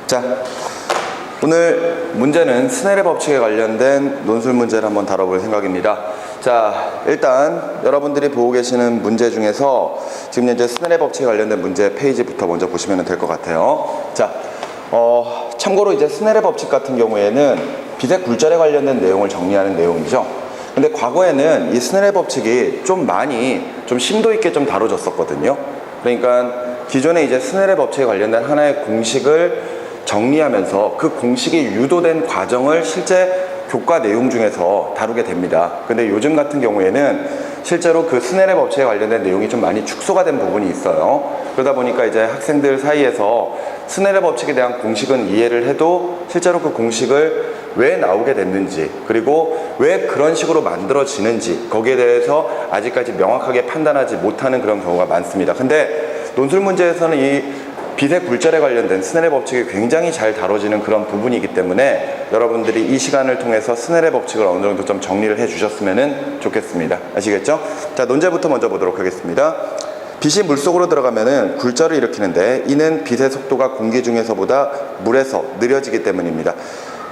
자, 오늘 문제는 스넬의 법칙에 관련된 논술 문제를 한번 다뤄볼 생각입니다. 자, 일단 여러분들이 보고 계시는 문제 중에서 지금 현재 스넬의 법칙에 관련된 문제 페이지부터 먼저 보시면 될 것 같아요. 자, 참고로 이제 스넬의 법칙 같은 경우에는 빛의 굴절에 관련된 내용을 정리하는 내용이죠. 근데 과거에는 이 스넬의 법칙이 좀 심도 있게 좀 다뤄졌었거든요. 그러니까 기존에 이제 스넬의 법칙에 관련된 하나의 공식을 정리하면서 그 공식이 유도된 과정을 실제 교과 내용 중에서 다루게 됩니다. 근데 요즘 같은 경우에는 실제로 그 스넬의 법칙에 관련된 내용이 좀 많이 축소가 된 부분이 있어요. 그러다 보니까 이제 학생들 사이에서 스넬의 법칙에 대한 공식은 이해를 해도 실제로 그 공식을 왜 나오게 됐는지, 그리고 왜 그런 식으로 만들어지는지 거기에 대해서 아직까지 명확하게 판단하지 못하는 그런 경우가 많습니다. 근데 논술 문제에서는 이 빛의 굴절에 관련된 스넬의 법칙이 굉장히 잘 다뤄지는 그런 부분이기 때문에 여러분들이 이 시간을 통해서 스넬의 법칙을 어느 정도 좀 정리를 해 주셨으면 좋겠습니다. 아시겠죠? 자, 논제부터 먼저 보도록 하겠습니다. 빛이 물속으로 들어가면은 굴절을 일으키는데 이는 빛의 속도가 공기 중에서보다 물에서 느려지기 때문입니다.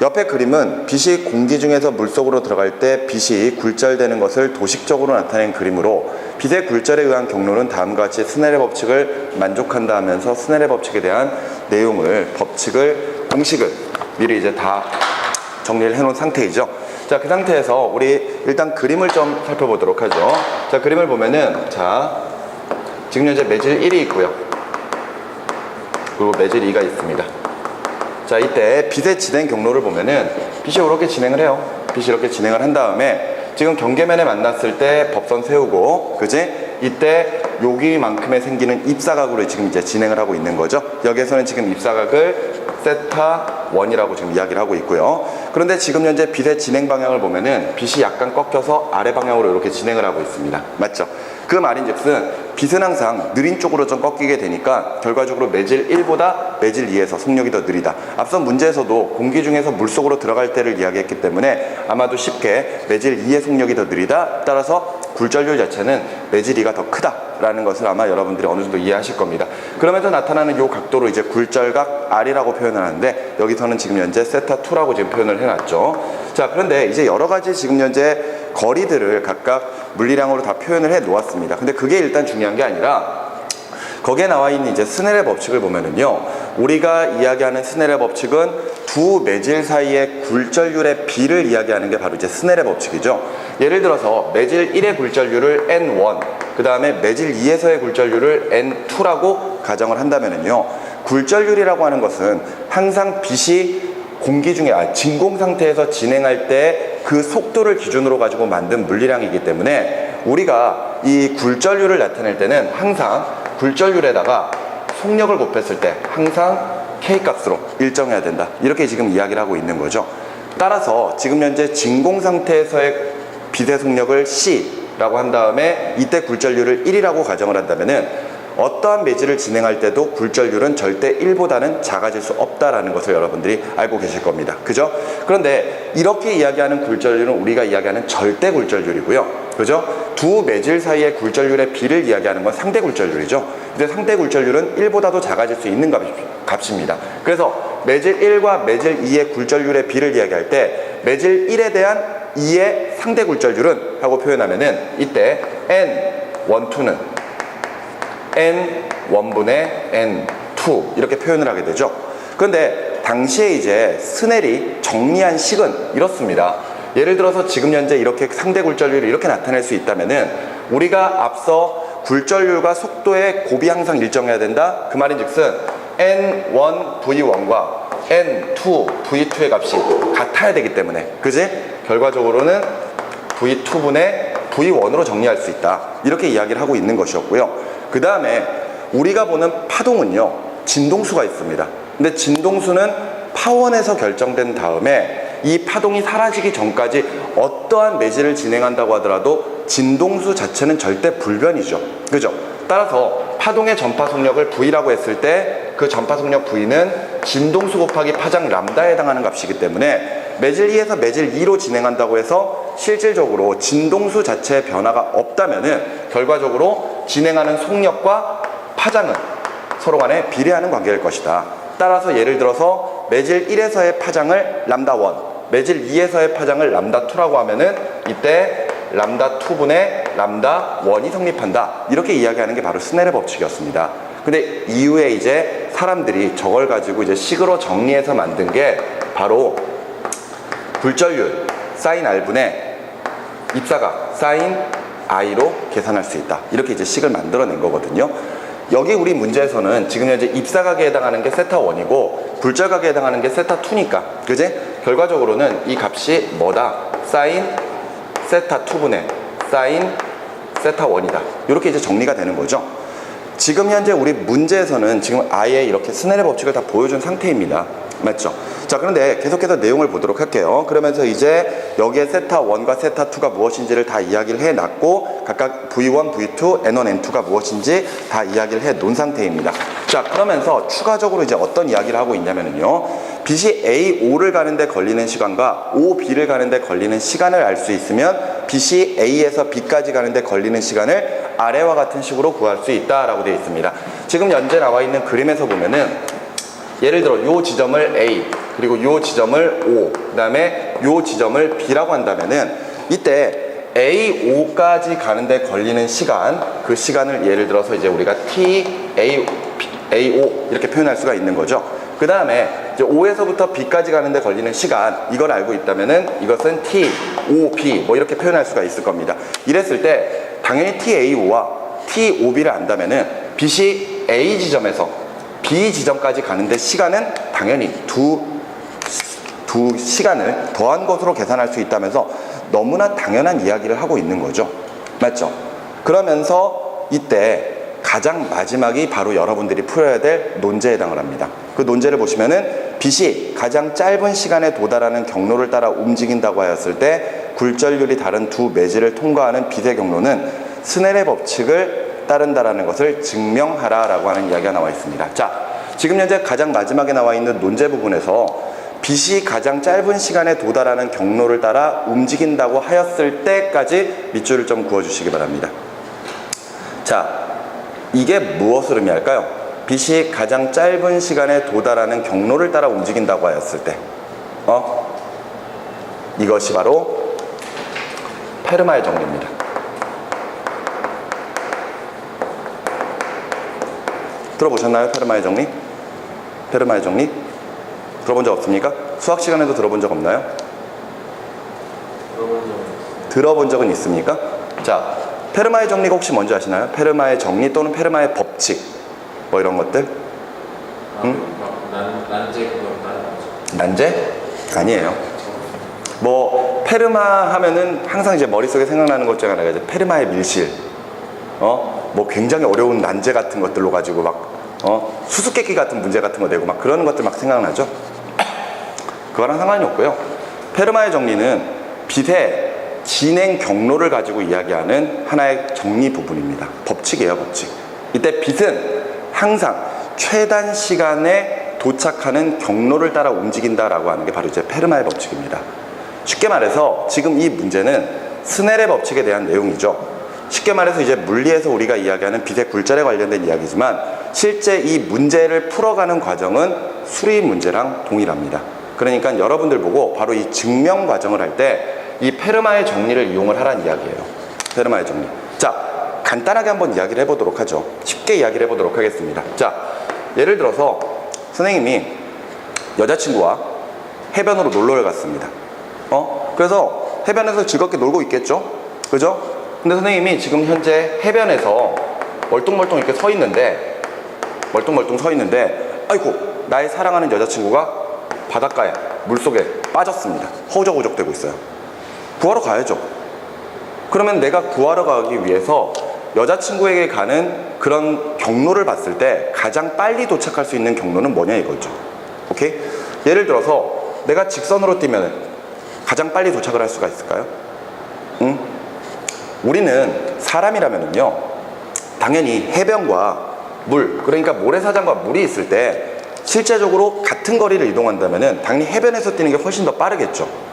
옆에 그림은 빛이 공기 중에서 물속으로 들어갈 때 빛이 굴절되는 것을 도식적으로 나타낸 그림으로 빛의 굴절에 의한 경로는 다음과 같이 스넬의 법칙을 만족한다 하면서 스넬의 법칙에 대한 내용을, 공식을 미리 이제 다 정리를 해놓은 상태이죠. 자, 그 상태에서 우리 일단 그림을 좀 살펴보도록 하죠. 자, 그림을 보면은, 자, 지금 현재 매질 1이 있고요. 그리고 매질 2가 있습니다. 자, 이때 빛의 진행 경로를 보면은 빛이 이렇게 진행을 해요. 빛이 이렇게 진행을 한 다음에 지금 경계면에 만났을 때 법선 세우고, 그지? 이때 여기만큼의 생기는 입사각으로 지금 이제 진행을 하고 있는 거죠. 여기에서는 지금 입사각을 세타 1이라고 지금 이야기를 하고 있고요. 그런데 지금 현재 빛의 진행 방향을 보면은 빛이 약간 꺾여서 아래 방향으로 이렇게 진행을 하고 있습니다. 맞죠? 그 말인즉슨 빛은 항상 느린 쪽으로 좀 꺾이게 되니까 결과적으로 매질 1보다 매질 2에서 속력이 더 느리다. 앞선 문제에서도 공기 중에서 물속으로 들어갈 때를 이야기했기 때문에 아마도 쉽게 매질 2의 속력이 더 느리다. 따라서 굴절률 자체는 매질 2가 더 크다라는 것을 아마 여러분들이 어느 정도 이해하실 겁니다. 그러면서 나타나는 이 각도로 이제 굴절각 R이라고 표현을 하는데 여기서는 지금 현재 세타 2라고 지금 표현을 해놨죠. 자, 그런데 이제 여러 가지 지금 현재 거리들을 각각 물리량으로 다 표현을 해 놓았습니다. 근데 그게 일단 중요한 게 아니라 거기에 나와 있는 이제 스넬의 법칙을 보면은요, 우리가 이야기하는 스넬의 법칙은 두 매질 사이의 굴절률의 비를 이야기하는 게 바로 이제 스넬의 법칙이죠. 예를 들어서 매질 1의 굴절률을 N1, 그 다음에 매질 2에서의 굴절률을 N2라고 가정을 한다면은요, 굴절률이라고 하는 것은 항상 빛이 공기 중에 진공 상태에서 진행할 때 그 속도를 기준으로 가지고 만든 물리량이기 때문에 우리가 이 굴절률을 나타낼 때는 항상 굴절률에다가 속력을 곱했을 때 항상 K값으로 일정해야 된다. 이렇게 지금 이야기를 하고 있는 거죠. 따라서 지금 현재 진공 상태에서의 빛의 속력을 C라고 한 다음에 이때 굴절률을 1이라고 가정을 한다면은 어떠한 매질을 진행할 때도 굴절률은 절대 1보다는 작아질 수 없다라는 것을 여러분들이 알고 계실 겁니다. 그죠? 그런데 이렇게 이야기하는 굴절률은 우리가 이야기하는 절대 굴절률이고요. 그죠? 두 매질 사이의 굴절률의 비를 이야기하는 건 상대 굴절률이죠. 근데 상대 굴절률은 1보다도 작아질 수 있는 값입니다. 그래서 매질 1과 매질 2의 굴절률의 비를 이야기할 때 매질 1에 대한 2의 상대 굴절률은 하고 표현하면은 이때 N1, 2는 N1분의 N2 이렇게 표현을 하게 되죠. 그런데 당시에 이제 스넬이 정리한 식은 이렇습니다. 예를 들어서 지금 현재 이렇게 상대 굴절률을 이렇게 나타낼 수 있다면은 우리가 앞서 굴절률과 속도의 곱이 항상 일정해야 된다. 그 말인즉슨 N1 V1과 N2 V2의 값이 같아야 되기 때문에, 그지? 결과적으로는 V2분의 V1으로 정리할 수 있다. 이렇게 이야기를 하고 있는 것이었고요. 그 다음에 우리가 보는 파동은요, 진동수가 있습니다. 근데 진동수는 파원에서 결정된 다음에 이 파동이 사라지기 전까지 어떠한 매질을 진행한다고 하더라도 진동수 자체는 절대 불변이죠. 그죠? 따라서 파동의 전파 속력을 V라고 했을 때 그 전파 속력 V는 진동수 곱하기 파장 람다에 해당하는 값이기 때문에 매질 2에서 매질 2로 진행한다고 해서 실질적으로 진동수 자체의 변화가 없다면은 결과적으로 진행하는 속력과 파장은 서로 간에 비례하는 관계일 것이다. 따라서 예를 들어서 매질 1에서의 파장을 람다 1, 매질 2에서의 파장을 람다 2라고 하면은 이때 람다 2분의 람다 1이 성립한다. 이렇게 이야기하는 게 바로 스넬의 법칙이었습니다. 근데 이후에 이제 사람들이 저걸 가지고 이제 식으로 정리해서 만든 게 바로 굴절률 사인 R분의 입사각 사인 I로 계산할 수 있다. 이렇게 이제 식을 만들어낸 거거든요. 여기 우리 문제에서는 지금 현재 입사각에 해당하는 게 세타 1이고 굴절각에 해당하는 게 세타 2니까 그지? 결과적으로는 이 값이 뭐다? 사인 세타 2분의 사인 세타 1이다. 이렇게 이제 정리가 되는 거죠. 지금 현재 우리 문제에서는 지금 아예 이렇게 스넬의 법칙을 다 보여준 상태입니다. 맞죠? 자, 그런데 계속해서 내용을 보도록 할게요. 그러면서 이제 여기에 세타 1과 세타 2가 무엇인지를 다 이야기를 해놨고 각각 V1, V2, N1, N2가 무엇인지 다 이야기를 해놓은 상태입니다. 자, 그러면서 추가적으로 이제 어떤 이야기를 하고 있냐면요. 빛이 A5를 가는데 걸리는 시간과 OB를 가는데 걸리는 시간을 알 수 있으면 빛이 A에서 B까지 가는데 걸리는 시간을 아래와 같은 식으로 구할 수 있다라고 되어 있습니다. 지금 현재 나와 있는 그림에서 보면은 예를 들어 요 지점을 A 그리고 요 지점을 O 그 다음에 요 지점을 B라고 한다면은 이때 A5까지 가는데 걸리는 시간 그 시간을 예를 들어서 이제 우리가 T, A5 이렇게 표현할 수가 있는 거죠. 그 다음에 이제 O에서부터 B까지 가는데 걸리는 시간 이걸 알고 있다면은 이것은 T, O, B 뭐 이렇게 표현할 수가 있을 겁니다. 이랬을 때 당연히 TAO와 TOB를 안다면은 빛이 A 지점에서 B 지점까지 가는데 시간은 당연히 두 시간을 더한 것으로 계산할 수 있다면서 너무나 당연한 이야기를 하고 있는 거죠. 맞죠? 그러면서 이때 가장 마지막이 바로 여러분들이 풀어야 될 논제에 해당을 합니다. 그 논제를 보시면은 빛이 가장 짧은 시간에 도달하는 경로를 따라 움직인다고 하였을 때 굴절률이 다른 두 매질을 통과하는 빛의 경로는 스넬의 법칙을 따른다라는 것을 증명하라 라고 하는 이야기가 나와 있습니다. 자, 지금 현재 가장 마지막에 나와 있는 논제 부분에서 빛이 가장 짧은 시간에 도달하는 경로를 따라 움직인다고 하였을 때까지 밑줄을 좀 그어주시기 바랍니다. 자, 이게 무엇을 의미할까요? 빛이 가장 짧은 시간에 도달하는 경로를 따라 움직인다고 하였을 때 이것이 바로 페르마의 정리입니다. 들어보셨나요? 페르마의 정리? 페르마의 정리? 들어본 적 없습니까? 수학 시간에도 들어본 적 없나요? 들어본 적은 있습니까? 자, 페르마의 정리가 혹시 뭔지 아시나요? 페르마의 정리 또는 페르마의 법칙 뭐 이런 것들? 응? 난제 그거 다른 거죠? 난제? 아니에요. 뭐 페르마 하면은 항상 이제 머릿속에 생각나는 것 중에 하나가 이제 페르마의 밀실 뭐 굉장히 어려운 난제 같은 것들로 가지고 막 수수께끼 같은 문제 같은 거 내고 막 그러는 것들 막 생각나죠? 그거랑 상관이 없고요. 페르마의 정리는 빛의 진행 경로를 가지고 이야기하는 하나의 정리 부분입니다. 법칙이에요, 법칙. 이때 빛은 항상 최단 시간에 도착하는 경로를 따라 움직인다라고 하는 게 바로 이제 페르마의 법칙입니다. 쉽게 말해서 지금 이 문제는 스넬의 법칙에 대한 내용이죠. 쉽게 말해서 이제 물리에서 우리가 이야기하는 빛의 굴절에 관련된 이야기지만 실제 이 문제를 풀어가는 과정은 수리 문제랑 동일합니다. 그러니까 여러분들 보고 바로 이 증명 과정을 할 때 이 페르마의 정리를 이용을 하라는 이야기예요. 페르마의 정리. 자, 간단하게 한번 이야기를 해보도록 하죠. 쉽게 이야기를 해보도록 하겠습니다. 자, 예를 들어서 선생님이 여자친구와 해변으로 놀러를 갔습니다. 그래서 해변에서 즐겁게 놀고 있겠죠? 그죠? 근데 선생님이 지금 현재 해변에서 멀뚱멀뚱 이렇게 서 있는데 아이고, 나의 사랑하는 여자친구가 바닷가에 물속에 빠졌습니다. 허우적허우적 되고 있어요. 구하러 가야죠. 그러면 내가 구하러 가기 위해서 여자친구에게 가는 그런 경로를 봤을 때 가장 빨리 도착할 수 있는 경로는 뭐냐 이거죠. 오케이? 예를 들어서 내가 직선으로 뛰면 가장 빨리 도착을 할 수가 있을까요? 응? 우리는 사람이라면요, 당연히 해변과 물, 그러니까 모래사장과 물이 있을 때 실제적으로 같은 거리를 이동한다면은 당연히 해변에서 뛰는 게 훨씬 더 빠르겠죠.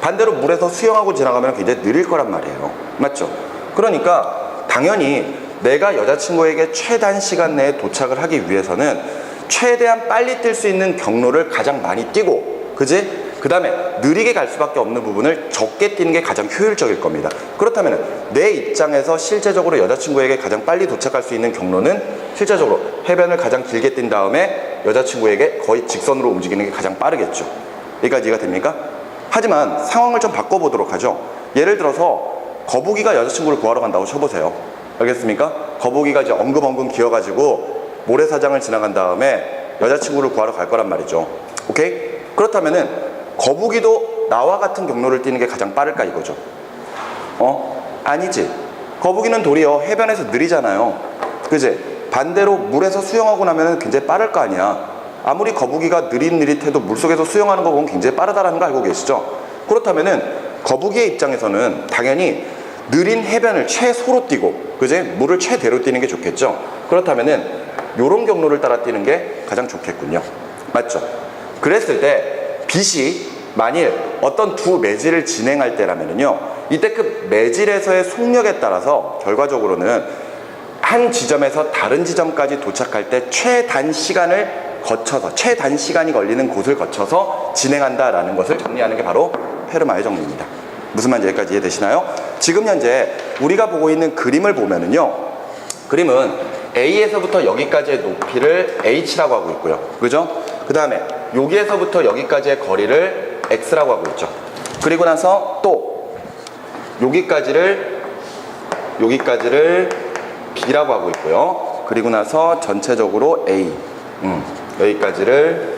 반대로 물에서 수영하고 지나가면 굉장히 느릴 거란 말이에요. 맞죠? 그러니까 당연히 내가 여자친구에게 최단 시간 내에 도착을 하기 위해서는 최대한 빨리 뛸 수 있는 경로를 가장 많이 뛰고, 그지? 그 다음에 느리게 갈 수밖에 없는 부분을 적게 뛰는 게 가장 효율적일 겁니다. 그렇다면 내 입장에서 실제적으로 여자친구에게 가장 빨리 도착할 수 있는 경로는 실제적으로 해변을 가장 길게 뛴 다음에 여자친구에게 거의 직선으로 움직이는 게 가장 빠르겠죠. 여기까지 이해가 됩니까? 하지만 상황을 좀 바꿔보도록 하죠. 예를 들어서 거북이가 여자친구를 구하러 간다고 쳐보세요. 알겠습니까? 거북이가 이제 엉금엉금 기어가지고 모래사장을 지나간 다음에 여자친구를 구하러 갈 거란 말이죠. 오케이? 그렇다면은 거북이도 나와 같은 경로를 뛰는 게 가장 빠를까 이거죠. 아니지. 거북이는 도리어 해변에서 느리잖아요. 그지? 반대로 물에서 수영하고 나면 굉장히 빠를 거 아니야. 아무리 거북이가 느릿느릿해도 물속에서 수영하는 거 보면 굉장히 빠르다는 거 알고 계시죠? 그렇다면은 거북이의 입장에서는 당연히 느린 해변을 최소로 뛰고, 그지? 물을 최대로 뛰는 게 좋겠죠? 그렇다면은 요런 경로를 따라 뛰는 게 가장 좋겠군요. 맞죠? 그랬을 때 빛이 만일 어떤 두 매질을 진행할 때라면요, 이때 그 매질에서의 속력에 따라서 결과적으로는 한 지점에서 다른 지점까지 도착할 때 최단 시간을 거쳐서, 최단 시간이 걸리는 곳을 거쳐서 진행한다라는 것을 정리하는 게 바로 페르마의 정리입니다. 무슨 말인지 여기까지 이해되시나요? 지금 현재 우리가 보고 있는 그림을 보면은요, 그림은 A에서부터 여기까지의 높이를 H라고 하고 있고요. 그죠? 그 다음에 여기에서부터 여기까지의 거리를 X라고 하고 있죠. 그리고 나서 또 여기까지를 B라고 하고 있고요. 그리고 나서 전체적으로 A, 여기까지를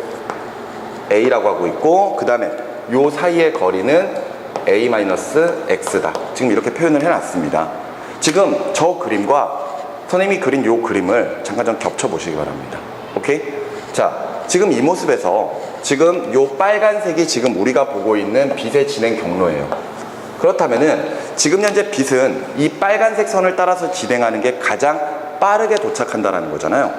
A라고 하고 있고, 그 다음에 요 사이의 거리는 A-X다. 지금 이렇게 표현을 해놨습니다. 지금 저 그림과 선생님이 그린 요 그림을 잠깐 좀 겹쳐보시기 바랍니다. 오케이? 자, 지금 이 모습에서 지금 요 빨간색이 지금 우리가 보고 있는 빛의 진행 경로예요. 그렇다면은 지금 현재 빛은 이 빨간색 선을 따라서 진행하는 게 가장 빠르게 도착한다는 거잖아요.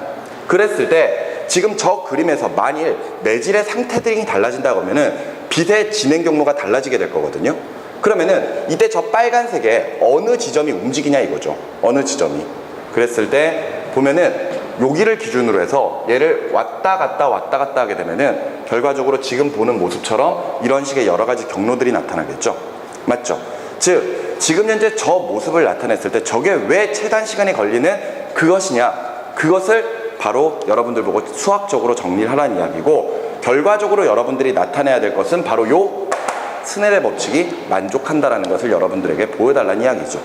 그랬을 때 지금 저 그림에서 만일 매질의 상태들이 달라진다고 하면은 빛의 진행 경로가 달라지게 될 거거든요. 그러면은 이때 저 빨간색에 어느 지점이 움직이냐 이거죠. 어느 지점이. 그랬을 때 보면은 여기를 기준으로 해서 얘를 왔다 갔다 하게 되면은 결과적으로 지금 보는 모습처럼 이런 식의 여러 가지 경로들이 나타나겠죠. 맞죠? 즉 지금 현재 저 모습을 나타냈을 때 저게 왜 최단 시간이 걸리는 그것이냐, 그것을 바로 여러분들 보고 수학적으로 정리를 하라는 이야기고, 결과적으로 여러분들이 나타내야 될 것은 바로 요 스넬의 법칙이 만족한다라는 것을 여러분들에게 보여달라는 이야기죠.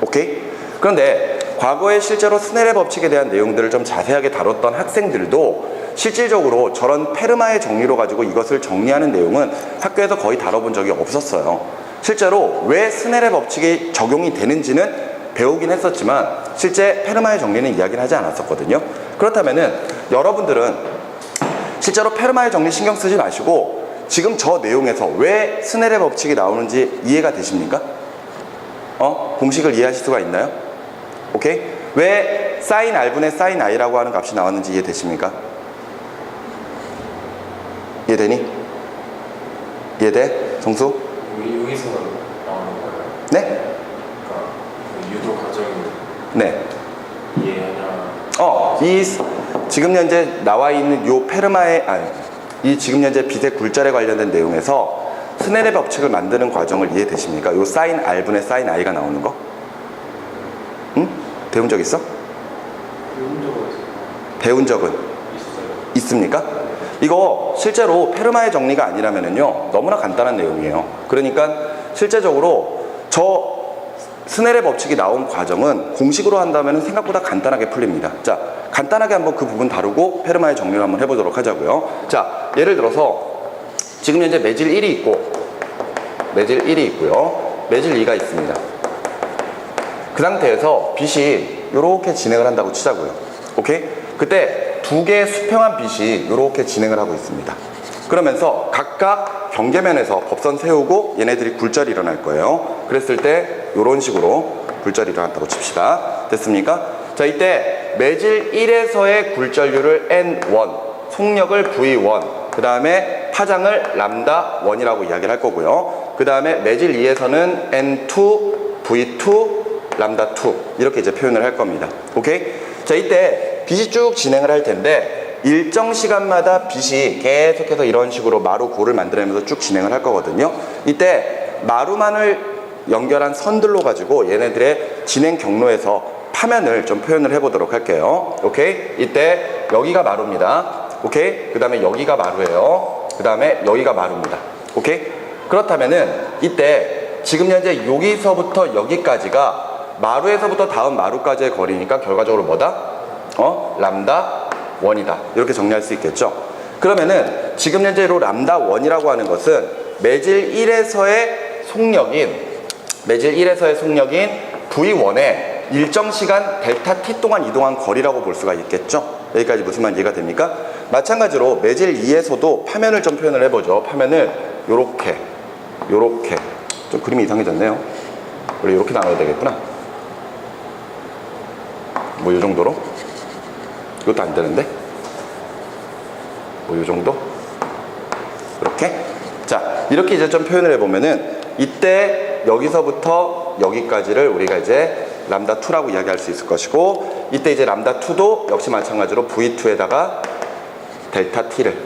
오케이? 그런데 과거에 실제로 스넬의 법칙에 대한 내용들을 좀 자세하게 다뤘던 학생들도 실질적으로 저런 페르마의 정리로 가지고 이것을 정리하는 내용은 학교에서 거의 다뤄본 적이 없었어요. 실제로 왜 스넬의 법칙이 적용이 되는지는 배우긴 했었지만 실제 페르마의 정리는 이야기를 하지 않았었거든요. 그렇다면은 여러분들은 실제로 페르마의 정리 신경 쓰지 마시고 지금 저 내용에서 왜 스넬의 법칙이 나오는지 이해가 되십니까? 공식을 이해하실 수가 있나요? 오케이? 왜 사인 R분의 사인 I라고 하는 값이 나왔는지 이해되십니까? 이해되니? 이해돼? 정수? 여기서 나오는 거예요? 네? 그러니까 그 유도 과정이 네. 이해하냐? 지금 현재 나와 있는 요 페르마의, 이 지금 현재 빛의 굴절에 관련된 내용에서 스넬의 법칙을 만드는 과정을 이해되십니까? 요 사인 R분의 사인 I가 나오는 거? 응? 배운 적 있어? 배운 적은? 있어요. 있습니까? 이거 실제로 페르마의 정리가 아니라면요 너무나 간단한 내용이에요. 그러니까 실제적으로 저 스넬의 법칙이 나온 과정은 공식으로 한다면 생각보다 간단하게 풀립니다. 자, 간단하게 한번 그 부분 다루고 페르마의 정리를 한번 해보도록 하자고요. 자, 예를 들어서 지금 현재 매질 1이 있고 매질 1이 있고요, 매질 2가 있습니다. 그 상태에서 빛이 이렇게 진행을 한다고 치자고요. 오케이? 그때 두 개의 수평한 빛이 이렇게 진행을 하고 있습니다. 그러면서 각각 경계면에서 법선 세우고 얘네들이 굴절이 일어날 거예요. 그랬을 때 이런 식으로 굴절이 일어났다고 칩시다. 됐습니까? 자, 이때 매질 1에서의 굴절률을 N1, 속력을 V1, 그 다음에 파장을 람다1이라고 이야기를 할 거고요. 그 다음에 매질 2에서는 N2, V2, 람다2 이렇게 이제 표현을 할 겁니다. 오케이? 자, 이때 빛이 쭉 진행을 할 텐데 일정 시간마다 빛이 계속해서 이런 식으로 마루 고를 만들어내면서 쭉 진행을 할 거거든요. 이때 마루만을 연결한 선들로 가지고 얘네들의 진행 경로에서 파면을 좀 표현을 해보도록 할게요. 오케이? 이때 여기가 마루입니다. 오케이? 그 다음에 여기가 마루예요. 그 다음에 여기가 마루입니다. 오케이? 그렇다면은 이때 지금 현재 여기서부터 여기까지가 마루에서부터 다음 마루까지의 거리니까 결과적으로 뭐다? 람다 1이다. 이렇게 정리할 수 있겠죠. 그러면은 지금 현재로 람다 1이라고 하는 것은 매질 1에서의 속력인 V1의 일정 시간 델타 t 동안 이동한 거리라고 볼 수가 있겠죠. 여기까지 무슨 말인지 이해가 됩니까? 마찬가지로 매질 2에서도 파면을 좀 표현을 해보죠. 파면을 요렇게 좀 그림이 이상해졌네요. 우리 이렇게 나눠야 되겠구나. 뭐 이 정도로? 이것도 안 되는데? 뭐 이 정도? 이렇게? 자, 이렇게 이제 좀 표현을 해보면은 이때 여기서부터 여기까지를 우리가 이제 람다 2라고 이야기할 수 있을 것이고, 이때 이제 람다 2도 역시 마찬가지로 V2에다가 델타 t를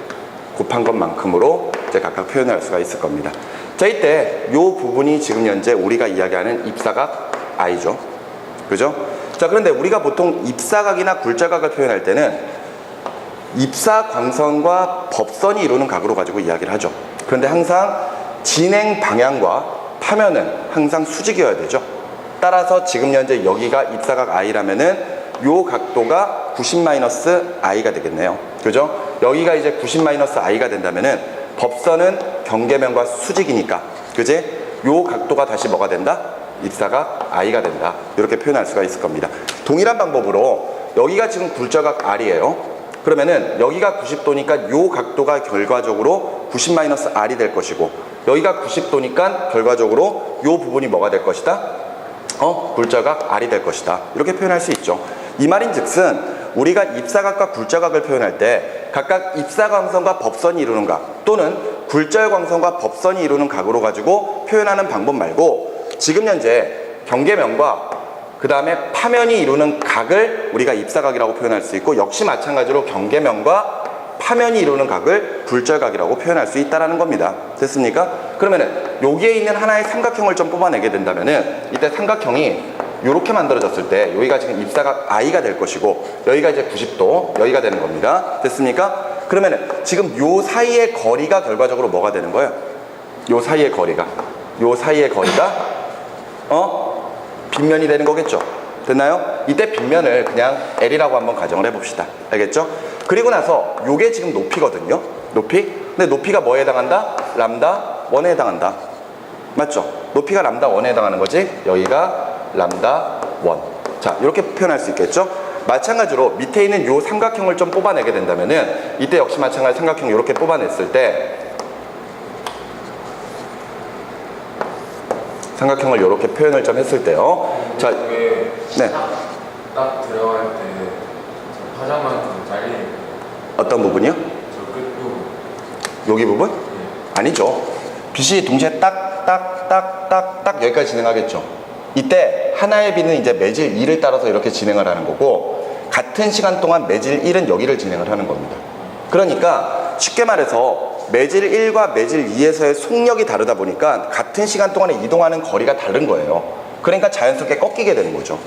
곱한 것만큼으로 이제 각각 표현할 수가 있을 겁니다. 자, 이때 요 부분이 지금 현재 우리가 이야기하는 입사각 I죠. 그죠? 자, 그런데 우리가 보통 입사각이나 굴절각을 표현할 때는 입사광선과 법선이 이루는 각으로 가지고 이야기를 하죠. 그런데 항상 진행 방향과 파면은 항상 수직이어야 되죠. 따라서 지금 현재 여기가 입사각 I라면은 요 각도가 90-I가 되겠네요. 그죠? 여기가 이제 90-I가 된다면은 법선은 경계면과 수직이니까, 그지? 요 각도가 다시 뭐가 된다? 입사각 I가 된다. 이렇게 표현할 수가 있을 겁니다. 동일한 방법으로 여기가 지금 굴절각 R이에요. 그러면은 여기가 90도니까 요 각도가 결과적으로 90-R이 될 것이고, 여기가 90도니까 결과적으로 요 부분이 뭐가 될 것이다? 굴절각 R이 될 것이다. 이렇게 표현할 수 있죠. 이 말인즉슨 우리가 입사각과 굴절각을 표현할 때 각각 입사광선과 법선이 이루는 각 또는 굴절광선과 법선이 이루는 각으로 가지고 표현하는 방법 말고, 지금 현재 경계면과 그 다음에 파면이 이루는 각을 우리가 입사각이라고 표현할 수 있고, 역시 마찬가지로 경계면과 파면이 이루는 각을 굴절각이라고 표현할 수 있다는 겁니다. 됐습니까? 그러면은 여기에 있는 하나의 삼각형을 좀 뽑아내게 된다면은 이때 삼각형이 이렇게 만들어졌을 때 여기가 지금 입사각 I가 될 것이고, 여기가 이제 90도 여기가 되는 겁니다. 됐습니까? 그러면은 지금 요 사이의 거리가 결과적으로 뭐가 되는 거예요? 요 사이의 거리가 빗면이 되는 거겠죠. 됐나요? 이때 빗면을 그냥 L이라고 한번 가정을 해봅시다. 알겠죠? 그리고 나서 요게 지금 높이거든요. 높이. 근데 높이가 뭐에 해당한다? 람다 1에 해당한다. 맞죠? 높이가 람다 1에 해당하는 거지. 여기가 람다 1. 자, 이렇게 표현할 수 있겠죠? 마찬가지로 밑에 있는 요 삼각형을 좀 뽑아내게 된다면은 이때 역시 마찬가지 삼각형 이렇게 뽑아냈을 때 삼각형을 이렇게 표현을 좀 했을 때요. 자, 이게 네. 딱 들어갈 때 화장만큼 잘리는 거예요. 어떤 부분이요? 저 끝부분. 여기 부분? 아니죠. 빛이 동시에 딱 여기까지 진행하겠죠. 이때 하나의 빛은 이제 매질 2를 따라서 이렇게 진행을 하는 거고, 같은 시간 동안 매질 1은 여기를 진행을 하는 겁니다. 그러니까 쉽게 말해서 매질 1과 매질 2에서의 속력이 다르다 보니까 같은 시간 동안에 이동하는 거리가 다른 거예요. 그러니까 자연스럽게 꺾이게 되는 거죠.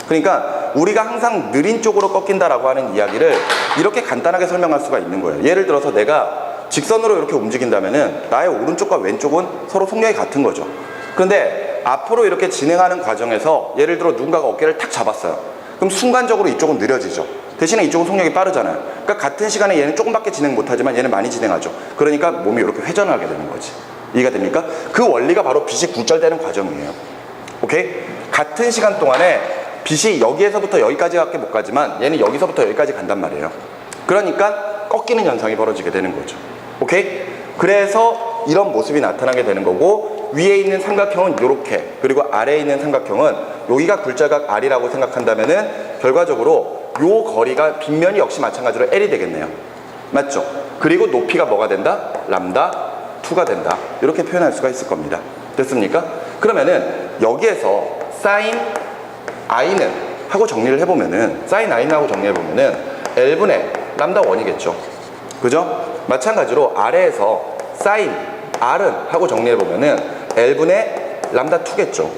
그러니까 우리가 항상 느린 쪽으로 꺾인다라고 하는 이야기를 이렇게 간단하게 설명할 수가 있는 거예요. 예를 들어서 내가 직선으로 이렇게 움직인다면은 나의 오른쪽과 왼쪽은 서로 속력이 같은 거죠. 그런데 앞으로 이렇게 진행하는 과정에서 예를 들어 누군가가 어깨를 탁 잡았어요. 그럼 순간적으로 이쪽은 느려지죠. 대신에 이쪽은 속력이 빠르잖아요. 그러니까 같은 시간에 얘는 조금밖에 진행 못하지만 얘는 많이 진행하죠. 그러니까 몸이 이렇게 회전을 하게 되는 거지. 이해가 됩니까? 그 원리가 바로 빛이 굴절되는 과정이에요. 오케이? 같은 시간 동안에 빛이 여기에서부터 여기까지밖에 못 가지만 얘는 여기서부터 여기까지 간단 말이에요. 그러니까 꺾이는 현상이 벌어지게 되는 거죠. 오케이? 그래서 이런 모습이 나타나게 되는 거고, 위에 있는 삼각형은 이렇게, 그리고 아래에 있는 삼각형은 여기가 굴절각 R이라고 생각한다면은 결과적으로 요 거리가 빗면이 역시 마찬가지로 L이 되겠네요. 맞죠? 그리고 높이가 뭐가 된다? 람다 2가 된다. 이렇게 표현할 수가 있을 겁니다. 됐습니까? 그러면은 여기에서 사인 I는 하고 정리를 해보면은, 사인 I는 하고 정리해보면은 L분의 람다 1이겠죠. 그죠? 마찬가지로 아래에서 사인 R은 하고 정리해보면은 L분의 람다 2겠죠.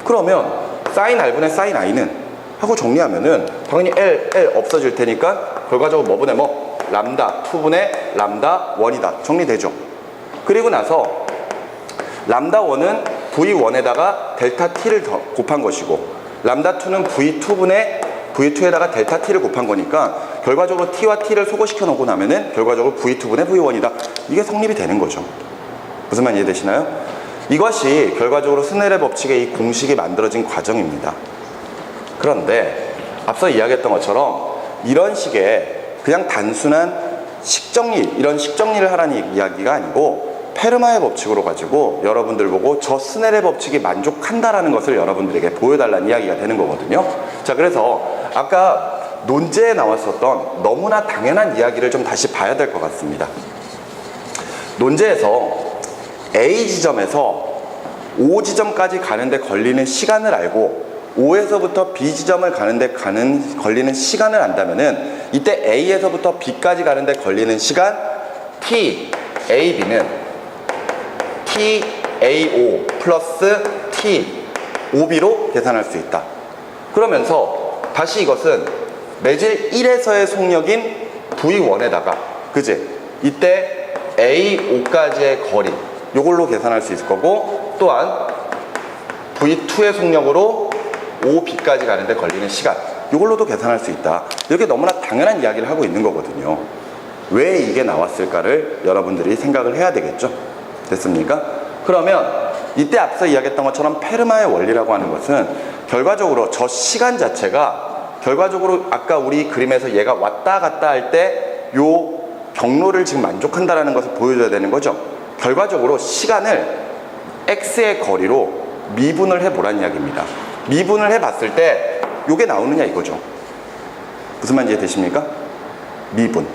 그러면 사인 R분의 사인 I는 하고 정리하면은 당연히 L 없어질 테니까 결과적으로 뭐분의 뭐? 람다 2분의 람다 1이다. 정리되죠. 그리고 나서 람다 1은 V1에다가 델타 T를 곱한 것이고 람다 2는 V2에다가 델타 T를 곱한 거니까 결과적으로 T와 T를 소거시켜 놓고 나면은 결과적으로 V2분의 V1이다. 이게 성립이 되는 거죠. 무슨 말 이해되시나요? 이것이 결과적으로 스넬의 법칙의 이 공식이 만들어진 과정입니다. 그런데 앞서 이야기했던 것처럼 이런 식의 그냥 단순한 식정리, 이런 식정리를 하라는 이야기가 아니고 페르마의 법칙으로 가지고 여러분들 보고 저 스넬의 법칙이 만족한다라는 것을 여러분들에게 보여달라는 이야기가 되는 거거든요. 자, 그래서 아까 논제에 나왔었던 너무나 당연한 이야기를 좀 다시 봐야 될 것 같습니다. 논제에서 A 지점에서 O 지점까지 가는데 걸리는 시간을 알고 O에서부터 B 지점을 가는데 걸리는 시간을 안다면은 이때 A에서부터 B까지 가는데 걸리는 시간 T, AB는 TAO 플러스 TOB로 계산할 수 있다. 그러면서 다시 이것은 매질 1에서의 속력인 V1에다가 그지? 이때 AO까지의 거리 요걸로 계산할 수 있을 거고 또한 V2의 속력으로 OB까지 가는데 걸리는 시간 이걸로도 계산할 수 있다. 이렇게 너무나 당연한 이야기를 하고 있는 거거든요. 왜 이게 나왔을까를 여러분들이 생각을 해야 되겠죠. 됐습니까? 그러면 이때 앞서 이야기했던 것처럼 페르마의 원리라고 하는 것은 결과적으로 저 시간 자체가 결과적으로 아까 우리 그림에서 얘가 왔다 갔다 할 때 요 경로를 지금 만족한다라는 것을 보여줘야 되는 거죠. 결과적으로 시간을 x의 거리로 미분을 해보란 이야기입니다. 미분을 해봤을 때 요게 나오느냐 이거죠. 무슨 말인지 이해되십니까? 미분.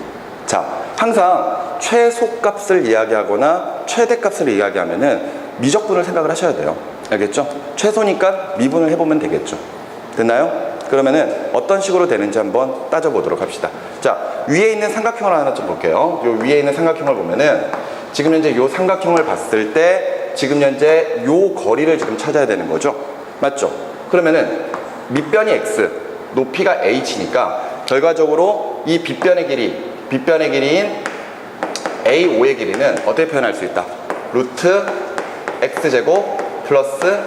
자, 항상 최소값을 이야기하거나 최대값을 이야기하면은 미적분을 생각을 하셔야 돼요. 알겠죠? 최소니까 미분을 해보면 되겠죠. 됐나요? 그러면은 어떤 식으로 되는지 한번 따져보도록 합시다. 자, 위에 있는 삼각형을 하나 좀 볼게요. 요 위에 있는 삼각형을 보면은 지금 현재 요 삼각형을 봤을 때 지금 현재 요 거리를 지금 찾아야 되는 거죠. 맞죠? 그러면은 밑변이 x, 높이가 h니까 결과적으로 이 빗변의 길이인 AO의 길이는 어떻게 표현할 수 있다? 루트 x제곱 플러스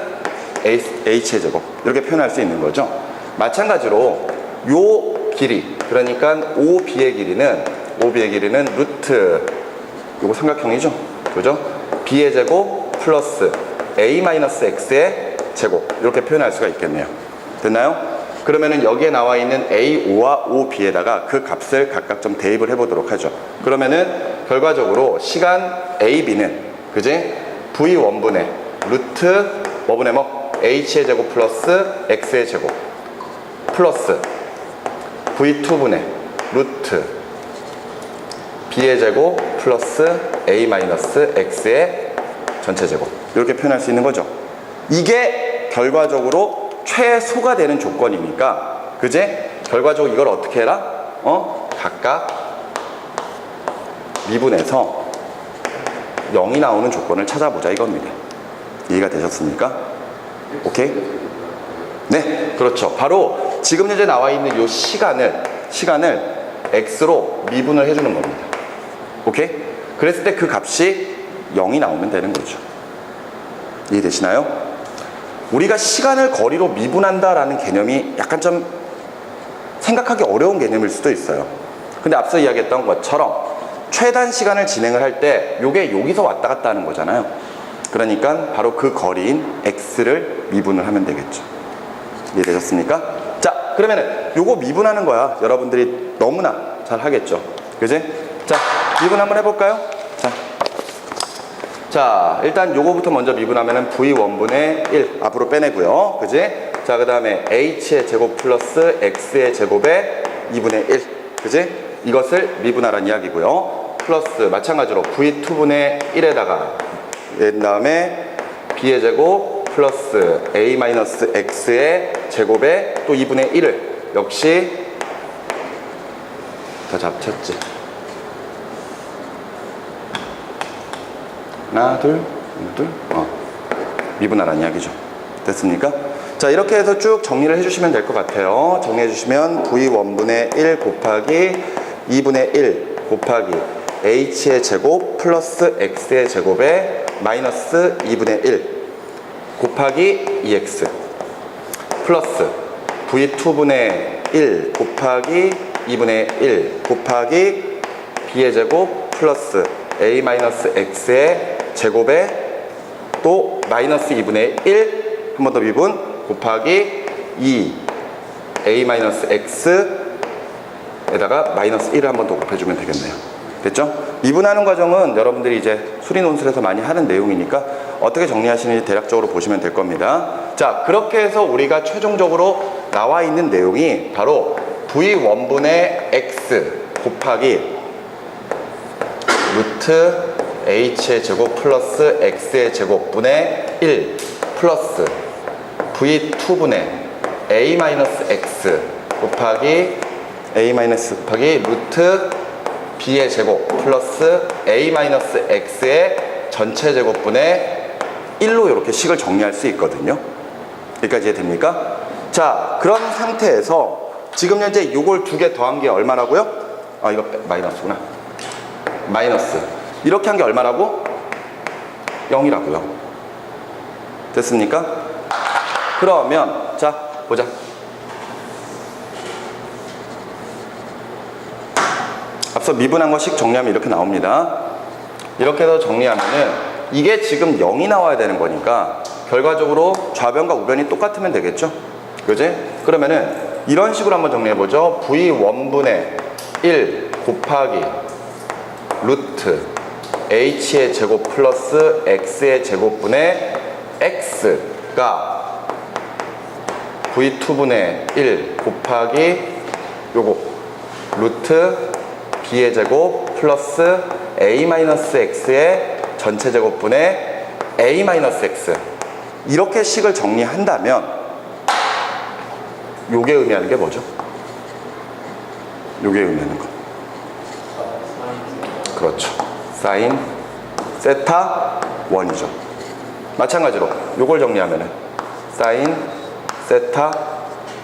h의 제곱 이렇게 표현할 수 있는 거죠. 마찬가지로 요 길이 그러니까 OB의 길이는 루트 요거 삼각형이죠. 그죠? b의 제곱 플러스 a-x의 제곱 이렇게 표현할 수가 있겠네요. 됐나요? 그러면은 여기에 나와 있는 AO와 OB에다가 그 값을 각각 좀 대입을 해보도록 하죠. 그러면은 결과적으로 시간 AB는 그지? V1분의 루트 뭐분의 뭐 H의 제곱 플러스 X의 제곱 플러스 V2분의 루트 B의 제곱 플러스 A-X의 전체 제곱 이렇게 표현할 수 있는 거죠. 이게 결과적으로 최소가 되는 조건이니까 그제 결과적으로 이걸 어떻게 해라? 각각 미분해서 0이 나오는 조건을 찾아보자 이겁니다. 이해가 되셨습니까? 오케이? 네, 그렇죠. 바로 지금 현재 나와 있는 이 시간을 x로 미분을 해주는 겁니다. 오케이? 그랬을 때 그 값이 0이 나오면 되는 거죠. 이해되시나요? 우리가 시간을 거리로 미분한다라는 개념이 약간 좀 생각하기 어려운 개념일 수도 있어요. 근데 앞서 이야기했던 것처럼 최단 시간을 진행을 할 때 요게 여기서 왔다 갔다 하는 거잖아요. 그러니까 바로 그 거리인 x를 미분을 하면 되겠죠. 이해되셨습니까? 자, 그러면은 요거 미분하는 거야 여러분들이 너무나 잘 하겠죠. 그지? 자, 미분 한번 해볼까요? 자, 일단 요거부터 먼저 미분하면은 v1분의 1 앞으로 빼내고요. 그지? 자, 그 다음에 h의 제곱 플러스 x의 제곱에 2분의 1 그지? 이것을 미분하라는 이야기고요. 플러스 마찬가지로 v2분의 1에다가 그 다음에 b의 제곱 플러스 a-x의 제곱에 또 2분의 1을 역시 다 잡쳤지. 하나, 둘, 하나, 둘. 미분하라는 이야기죠. 됐습니까? 자, 이렇게 해서 쭉 정리를 해주시면 될 것 같아요. 정리해주시면 V1분의 1 곱하기 2분의 1 곱하기 h의 제곱 플러스 x의 제곱에 마이너스 2분의 1 곱하기 2x 플러스 v2분의 1 곱하기 2분의 1 곱하기 b의 제곱 플러스 a 마이너스 x의 제곱에 또 마이너스 2분의 1 한 번 더 미분 곱하기 2 a 마이너스 x에다가 마이너스 1을 한 번 더 곱해주면 되겠네요. 됐죠? 미분하는 과정은 여러분들이 이제 수리 논술에서 많이 하는 내용이니까 어떻게 정리하시는지 대략적으로 보시면 될 겁니다. 자, 그렇게 해서 우리가 최종적으로 나와 있는 내용이 바로 v1분의 x 곱하기 루트 h의 제곱 플러스 x의 제곱분의 1 플러스 v2분의 a-x 곱하기 루트 b의 제곱 플러스 a-x의 전체 제곱분의 1로 이렇게 식을 정리할 수 있거든요. 여기까지 됩니까? 자, 그런 상태에서 지금 현재 이걸 두 개 더한 게 얼마라고요? 이거 마이너스구나. 마이너스. 이렇게 한 게 얼마라고? 0이라고요. 됐습니까? 그러면 자, 보자. 앞서 미분한 거 식 정리하면 이렇게 나옵니다. 이렇게 해서 정리하면은 이게 지금 0이 나와야 되는 거니까 결과적으로 좌변과 우변이 똑같으면 되겠죠? 그지? 그러면은 이런 식으로 한번 정리해보죠. v1분의 1 곱하기 루트 h의 제곱 플러스 x의 제곱분의 x가 v2분의 1 곱하기 요거 루트 b의 제곱 플러스 a-x의 전체 제곱분의 a-x 이렇게 식을 정리한다면 요게 의미하는 게 뭐죠? 요게 의미하는 거 그렇죠. 사인 세타 1이죠. 마찬가지로 요걸 정리하면은 사인 세타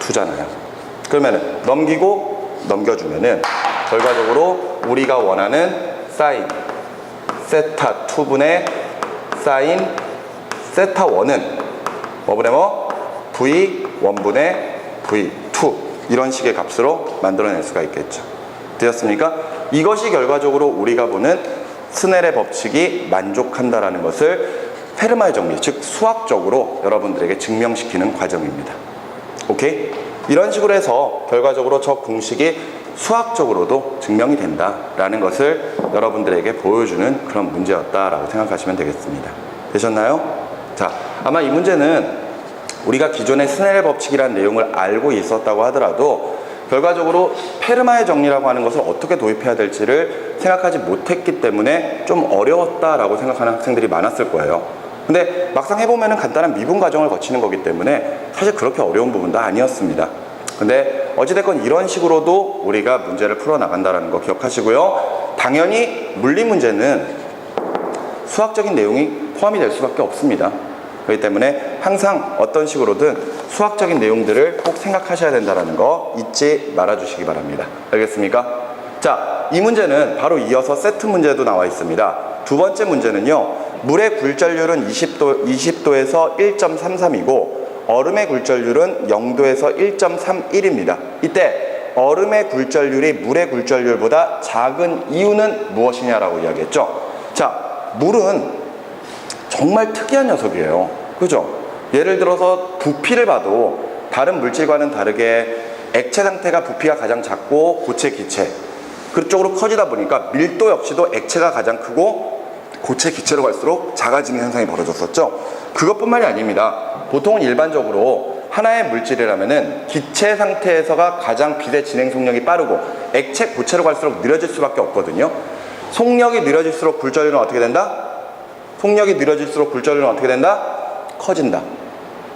2잖아요. 그러면은 넘겨주면은 결과적으로 우리가 원하는 사인 세타 2분의 사인 세타 1은 뭐분의 뭐? v1분의 v2 이런 식의 값으로 만들어낼 수가 있겠죠. 되었습니까? 이것이 결과적으로 우리가 보는 스넬의 법칙이 만족한다라는 것을 페르마의 정리, 즉 수학적으로 여러분들에게 증명시키는 과정입니다. 오케이? 이런 식으로 해서 결과적으로 저 공식이 수학적으로도 증명이 된다라는 것을 여러분들에게 보여주는 그런 문제였다라고 생각하시면 되겠습니다. 되셨나요? 자, 아마 이 문제는 우리가 기존의 스넬의 법칙이라는 내용을 알고 있었다고 하더라도 결과적으로 페르마의 정리라고 하는 것을 어떻게 도입해야 될지를 생각하지 못했기 때문에 좀 어려웠다라고 생각하는 학생들이 많았을 거예요. 근데 막상 해보면 간단한 미분 과정을 거치는 거기 때문에 사실 그렇게 어려운 부분도 아니었습니다. 근데 어찌됐건 이런 식으로도 우리가 문제를 풀어나간다는 거 기억하시고요. 당연히 물리 문제는 수학적인 내용이 포함이 될 수밖에 없습니다. 그렇기 때문에 항상 어떤 식으로든 수학적인 내용들을 꼭 생각하셔야 된다는 거 잊지 말아주시기 바랍니다. 알겠습니까? 자, 이 문제는 바로 이어서 세트 문제도 나와 있습니다. 두 번째 문제는요. 물의 굴절률은 20도에서 1.33이고 얼음의 굴절률은 0도에서 1.31입니다. 이때 얼음의 굴절률이 물의 굴절률보다 작은 이유는 무엇이냐라고 이야기했죠. 자, 물은 정말 특이한 녀석이에요. 그죠? 예를 들어서 부피를 봐도 다른 물질과는 다르게 액체 상태가 부피가 가장 작고 고체, 기체 그쪽으로 커지다 보니까 밀도 역시도 액체가 가장 크고 고체, 기체로 갈수록 작아지는 현상이 벌어졌었죠. 그것뿐만이 아닙니다. 보통은 일반적으로 하나의 물질이라면은 기체 상태에서가 가장 빛의 진행 속력이 빠르고 액체, 고체로 갈수록 느려질 수밖에 없거든요. 속력이 느려질수록 굴절률은 어떻게 된다? 속력이 느려질수록 굴절률은 어떻게 된다? 커진다.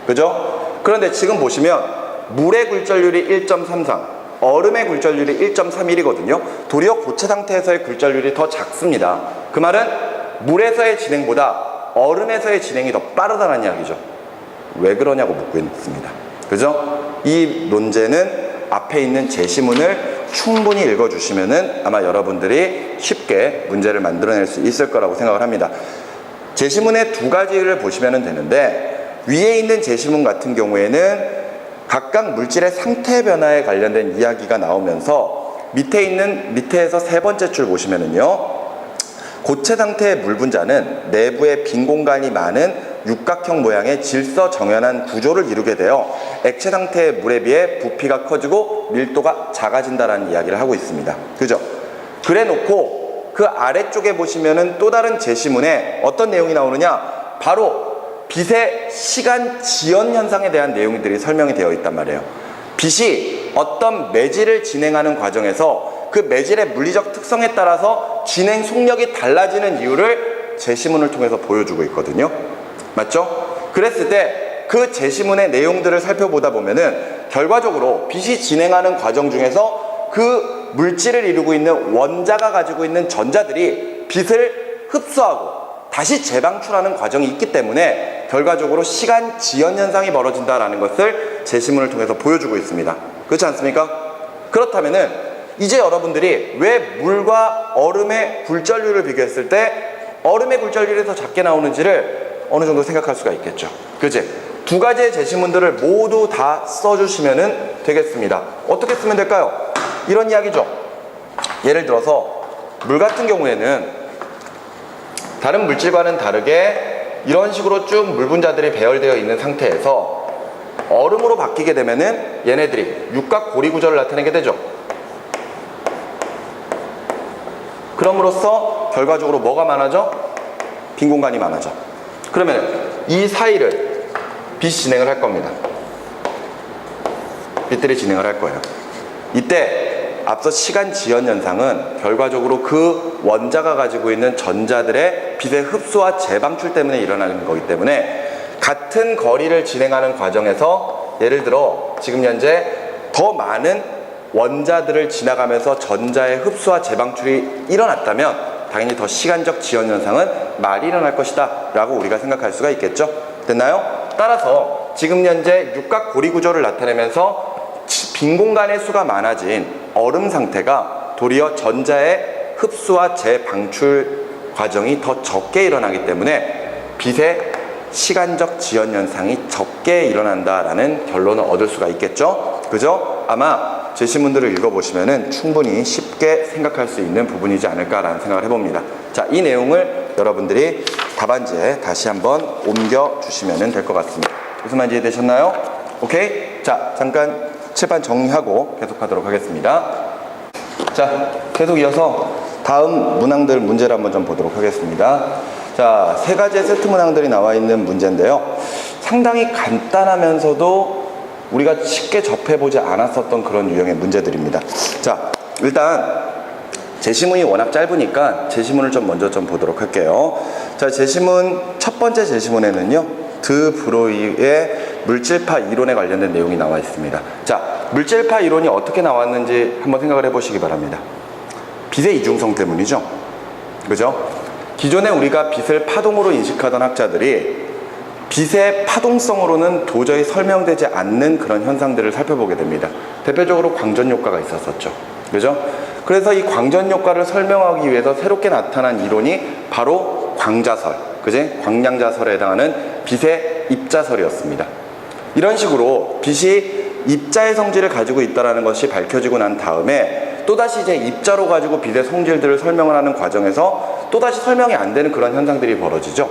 그죠? 그런데 지금 보시면 물의 굴절률이 1.33, 얼음의 굴절률이 1.31이거든요. 도리어 고체 상태에서의 굴절률이 더 작습니다. 그 말은 물에서의 진행보다 얼음에서의 진행이 더 빠르다는 이야기죠. 왜 그러냐고 묻고 있습니다. 그죠? 이 논제는 앞에 있는 제시문을 충분히 읽어주시면은 아마 여러분들이 쉽게 문제를 만들어낼 수 있을 거라고 생각을 합니다. 제시문의 두 가지를 보시면 되는데, 위에 있는 제시문 같은 경우에는 각각 물질의 상태 변화에 관련된 이야기가 나오면서 밑에서 세 번째 줄 보시면은요, 고체 상태의 물 분자는 내부에 빈 공간이 많은 육각형 모양의 질서 정연한 구조를 이루게 되어 액체 상태의 물에 비해 부피가 커지고 밀도가 작아진다는 이야기를 하고 있습니다. 그죠? 그래 놓고 그 아래쪽에 보시면은 또 다른 제시문에 어떤 내용이 나오느냐? 바로 빛의 시간 지연 현상에 대한 내용들이 설명이 되어 있단 말이에요. 빛이 어떤 매질을 진행하는 과정에서 그 매질의 물리적 특성에 따라서 진행 속력이 달라지는 이유를 제시문을 통해서 보여주고 있거든요. 맞죠? 그랬을 때 그 제시문의 내용들을 살펴보다 보면은 결과적으로 빛이 진행하는 과정 중에서 그 물질을 이루고 있는 원자가 가지고 있는 전자들이 빛을 흡수하고 다시 재방출하는 과정이 있기 때문에 결과적으로 시간 지연 현상이 벌어진다라는 것을 제시문을 통해서 보여주고 있습니다. 그렇지 않습니까? 그렇다면은 이제 여러분들이 왜 물과 얼음의 굴절률을 비교했을 때 얼음의 굴절률이 더 작게 나오는지를 어느 정도 생각할 수가 있겠죠. 그치? 두 가지의 제시문들을 모두 다 써주시면 되겠습니다. 어떻게 쓰면 될까요? 이런 이야기죠. 예를 들어서 물 같은 경우에는 다른 물질과는 다르게 이런 식으로 쭉 물 분자들이 배열되어 있는 상태에서 얼음으로 바뀌게 되면은 얘네들이 육각 고리 구조를 나타내게 되죠. 그럼으로써 결과적으로 뭐가 많아져? 빈 공간이 많아져. 그러면 이 사이를 빛이 진행을 할 겁니다. 빛들이 진행을 할 거예요. 이때 앞서 시간 지연 현상은 결과적으로 그 원자가 가지고 있는 전자들의 빛의 흡수와 재방출 때문에 일어나는 거기 때문에 같은 거리를 진행하는 과정에서 예를 들어 지금 현재 더 많은 원자들을 지나가면서 전자의 흡수와 재방출이 일어났다면 당연히 더 시간적 지연 현상은 많이 일어날 것이다 라고 우리가 생각할 수가 있겠죠. 됐나요? 따라서 지금 현재 육각 고리 구조를 나타내면서 빈 공간의 수가 많아진 얼음 상태가 도리어 전자의 흡수와 재방출 과정이 더 적게 일어나기 때문에 빛의 시간적 지연 현상이 적게 일어난다라는 결론을 얻을 수가 있겠죠. 그죠? 아마 제시문들을 읽어보시면은 충분히 쉽게 생각할 수 있는 부분이지 않을까라는 생각을 해봅니다. 자, 이 내용을 여러분들이 답안지에 다시 한번 옮겨주시면 될 것 같습니다. 무슨 말인지 이해되셨나요? 오케이? 자, 잠깐 칠판 정리하고 계속하도록 하겠습니다. 자, 계속 이어서 다음 문항들 문제를 한번 좀 보도록 하겠습니다. 자, 세 가지의 세트 문항들이 나와 있는 문제인데요. 상당히 간단하면서도 우리가 쉽게 접해보지 않았었던 그런 유형의 문제들입니다. 자, 일단 제시문이 워낙 짧으니까 제시문을 좀 먼저 좀 보도록 할게요. 자, 제시문 첫 번째 제시문에는요, 드 브로이의 물질파 이론에 관련된 내용이 나와 있습니다. 자, 물질파 이론이 어떻게 나왔는지 한번 생각을 해보시기 바랍니다. 빛의 이중성 때문이죠. 그죠? 기존에 우리가 빛을 파동으로 인식하던 학자들이 빛의 파동성으로는 도저히 설명되지 않는 그런 현상들을 살펴보게 됩니다. 대표적으로 광전 효과가 있었었죠. 그죠? 그래서 이 광전 효과를 설명하기 위해서 새롭게 나타난 이론이 바로 광자설, 그지? 광량자설에 해당하는 빛의 입자설이었습니다. 이런 식으로 빛이 입자의 성질을 가지고 있다는 것이 밝혀지고 난 다음에 또다시 이제 입자로 가지고 빛의 성질들을 설명을 하는 과정에서 또다시 설명이 안 되는 그런 현상들이 벌어지죠.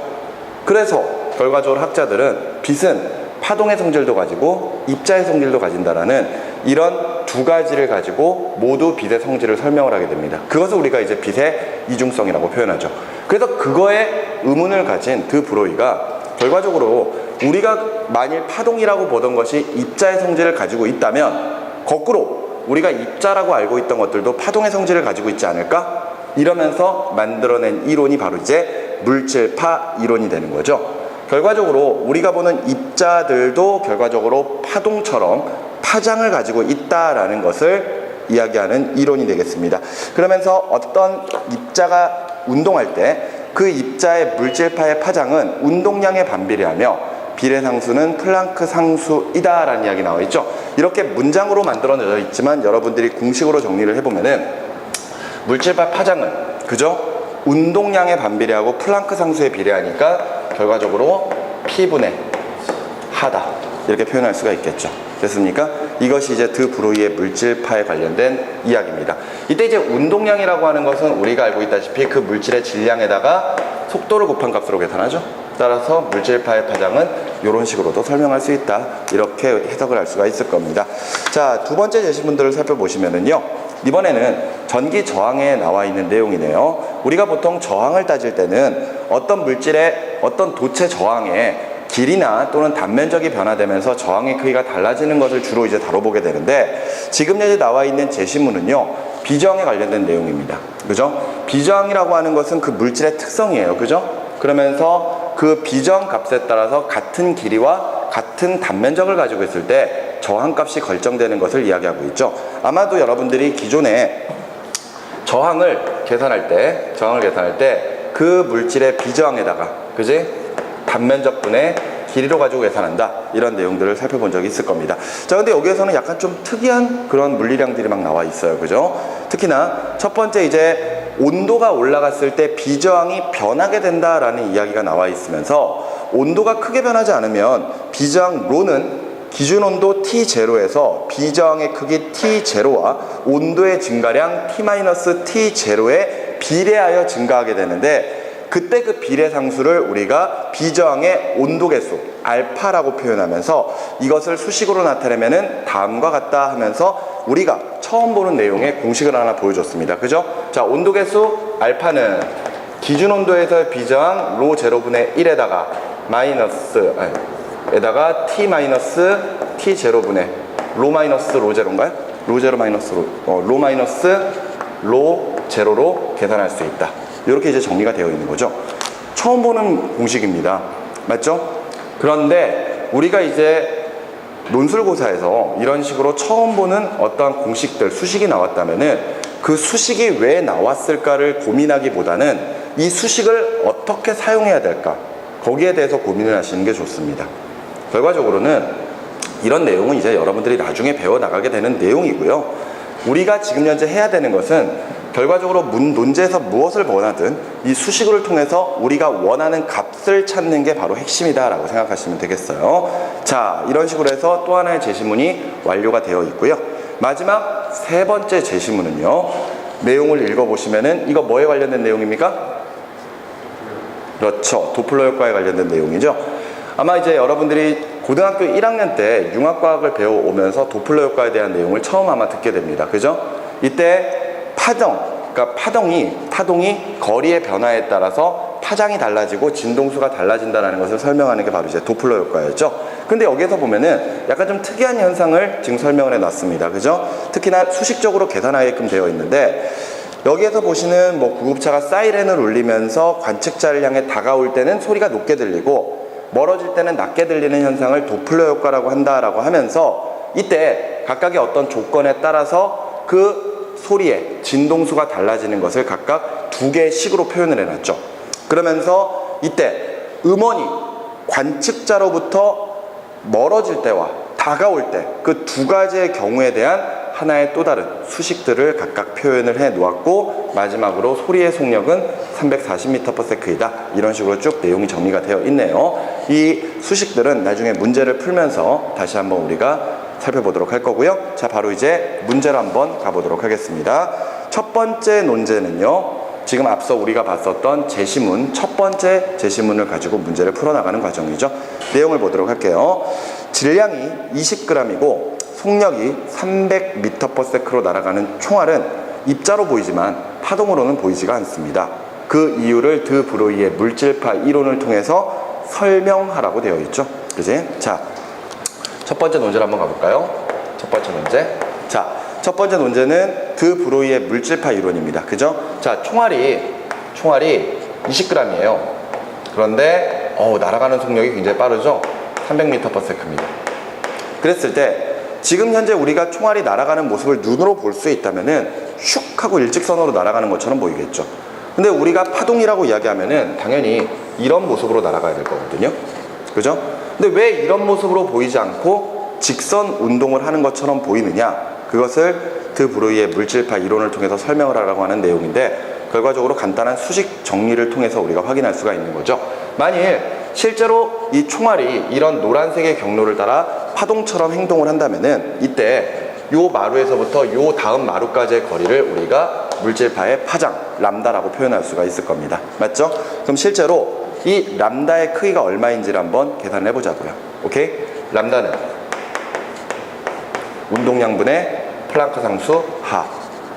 그래서 결과적으로 학자들은 빛은 파동의 성질도 가지고 입자의 성질도 가진다라는 이런 두 가지를 가지고 모두 빛의 성질을 설명을 하게 됩니다. 그것을 우리가 이제 빛의 이중성이라고 표현하죠. 그래서 그거에 의문을 가진 드 브로이가 결과적으로 우리가 만일 파동이라고 보던 것이 입자의 성질을 가지고 있다면 거꾸로 우리가 입자라고 알고 있던 것들도 파동의 성질을 가지고 있지 않을까? 이러면서 만들어낸 이론이 바로 이제 물질파 이론이 되는 거죠. 결과적으로 우리가 보는 입자들도 결과적으로 파동처럼 파장을 가지고 있다라는 것을 이야기하는 이론이 되겠습니다. 그러면서 어떤 입자가 운동할 때 그 입자의 물질파의 파장은 운동량에 반비례하며 비례상수는 플랑크 상수이다 라는 이야기 나와 있죠. 이렇게 문장으로 만들어져 있지만 여러분들이 공식으로 정리를 해보면은 물질파 파장은 그죠? 운동량에 반비례하고 플랑크 상수에 비례하니까 결과적으로 P분의 하다 이렇게 표현할 수가 있겠죠. 됐습니까? 이것이 이제 드 브로이의 물질파에 관련된 이야기입니다. 이때 이제 운동량이라고 하는 것은 우리가 알고 있다시피 그 물질의 질량에다가 속도를 곱한 값으로 계산하죠. 따라서 물질파의 파장은 이런 식으로도 설명할 수 있다. 이렇게 해석을 할 수가 있을 겁니다. 자, 두 번째 제시문들을 살펴보시면은요. 이번에는 전기 저항에 나와 있는 내용이네요. 우리가 보통 저항을 따질 때는 어떤 물질의 어떤 도체 저항에 길이나 또는 단면적이 변화되면서 저항의 크기가 달라지는 것을 주로 이제 다뤄보게 되는데 지금 여기 나와 있는 제시문은요 비저항에 관련된 내용입니다. 그죠? 비저항이라고 하는 것은 그 물질의 특성이에요. 그죠? 그러면서 그 비저항 값에 따라서 같은 길이와 같은 단면적을 가지고 있을 때 저항값이 결정되는 것을 이야기하고 있죠. 아마도 여러분들이 기존에 저항을 계산할 때 그 물질의 비저항에다가 그지? 단면적분의 길이로 가지고 계산한다 이런 내용들을 살펴본 적이 있을 겁니다. 자, 근데 여기에서는 약간 좀 특이한 그런 물리량들이 막 나와 있어요. 그죠? 특히나 첫 번째 이제 온도가 올라갔을 때 비저항이 변하게 된다라는 이야기가 나와 있으면서 온도가 크게 변하지 않으면 비저항 로는 기준 온도 T0에서 비저항의 크기 T0와 온도의 증가량 T-T0에 비례하여 증가하게 되는데 그때 그 비례상수를 우리가 비저항의 온도계수 알파라고 표현하면서 이것을 수식으로 나타내면은 다음과 같다 하면서 우리가 처음 보는 내용의 공식을 하나 보여줬습니다. 그죠? 자, 온도계수 알파는 기준 온도에서의 비저항 로 제로분의 1에다가 에다가 T 마이너스 T 제로분의 로 마이너스 로 제로인가요? 로 제로 마이너스 로 마이너스 로 제로로 계산할 수 있다. 이렇게 이제 정리가 되어 있는 거죠. 처음 보는 공식입니다. 맞죠? 그런데 우리가 이제 논술고사에서 이런 식으로 처음 보는 어떠한 공식들, 수식이 나왔다면은 그 수식이 왜 나왔을까를 고민하기보다는 이 수식을 어떻게 사용해야 될까? 거기에 대해서 고민을 하시는 게 좋습니다. 결과적으로는 이런 내용은 이제 여러분들이 나중에 배워나가게 되는 내용이고요. 우리가 지금 현재 해야 되는 것은 결과적으로 논제에서 무엇을 원하든 이 수식을 통해서 우리가 원하는 값을 찾는 게 바로 핵심이다 라고 생각하시면 되겠어요. 자, 이런 식으로 해서 또 하나의 제시문이 완료가 되어 있고요. 마지막 세 번째 제시문은요, 내용을 읽어보시면은 이거 뭐에 관련된 내용입니까? 그렇죠, 도플러 효과에 관련된 내용이죠. 아마 이제 여러분들이 고등학교 1학년 때 융합과학을 배워오면서 도플러 효과에 대한 내용을 처음 아마 듣게 됩니다. 그죠? 이때 그러니까 타동이 거리의 변화에 따라서 파장이 달라지고 진동수가 달라진다는 것을 설명하는 게 바로 이제 도플러 효과였죠. 근데 여기에서 보면은 약간 좀 특이한 현상을 지금 설명을 해놨습니다. 그죠? 특히나 수식적으로 계산하게끔 되어 있는데 여기에서 보시는 뭐 구급차가 사이렌을 울리면서 관측자를 향해 다가올 때는 소리가 높게 들리고 멀어질 때는 낮게 들리는 현상을 도플러 효과라고 한다라고 하면서 이때 각각의 어떤 조건에 따라서 그 소리의 진동수가 달라지는 것을 각각 두 개의 식으로 표현을 해놨죠. 그러면서 이때 음원이 관측자로부터 멀어질 때와 다가올 때 그 두 가지의 경우에 대한 하나의 또 다른 수식들을 각각 표현을 해 놓았고 마지막으로 소리의 속력은 340m/s이다. 이런 식으로 쭉 내용이 정리가 되어 있네요. 이 수식들은 나중에 문제를 풀면서 다시 한번 우리가 살펴보도록 할 거고요. 자, 바로 이제 문제로 한번 가보도록 하겠습니다. 첫 번째 논제는요, 지금 앞서 우리가 봤었던 제시문, 첫 번째 제시문을 가지고 문제를 풀어나가는 과정이죠. 내용을 보도록 할게요. 질량이 20g이고 속력이 300m/s로 날아가는 총알은 입자로 보이지만 파동으로는 보이지가 않습니다. 그 이유를 드 브로이의 물질파 이론을 통해서 설명하라고 되어 있죠. 그지? 자, 첫 번째 논제를 한번 가볼까요? 첫 번째 문제. 자, 첫 번째 논제는 드 브로이의 물질파 이론입니다. 그죠? 자, 총알이 20g이에요. 그런데 날아가는 속력이 굉장히 빠르죠? 300m/s입니다. 그랬을 때 지금 현재 우리가 총알이 날아가는 모습을 눈으로 볼 수 있다면은 슉 하고 일직선으로 날아가는 것처럼 보이겠죠. 근데 우리가 파동이라고 이야기하면은 당연히 이런 모습으로 날아가야 될 거거든요. 그죠? 근데 왜 이런 모습으로 보이지 않고 직선 운동을 하는 것처럼 보이느냐? 그것을 드 브로이의 물질파 이론을 통해서 설명을 하라고 하는 내용인데, 결과적으로 간단한 수식 정리를 통해서 우리가 확인할 수가 있는 거죠. 만일 실제로 이 총알이 이런 노란색의 경로를 따라 파동처럼 행동을 한다면은 이때 요 마루에서부터 요 다음 마루까지의 거리를 우리가 물질파의 파장, 람다라고 표현할 수가 있을 겁니다. 맞죠? 그럼 실제로 이 람다의 크기가 얼마인지를 한번 계산해 보자고요. 오케이? 람다는 운동량분의 플랑크 상수 하.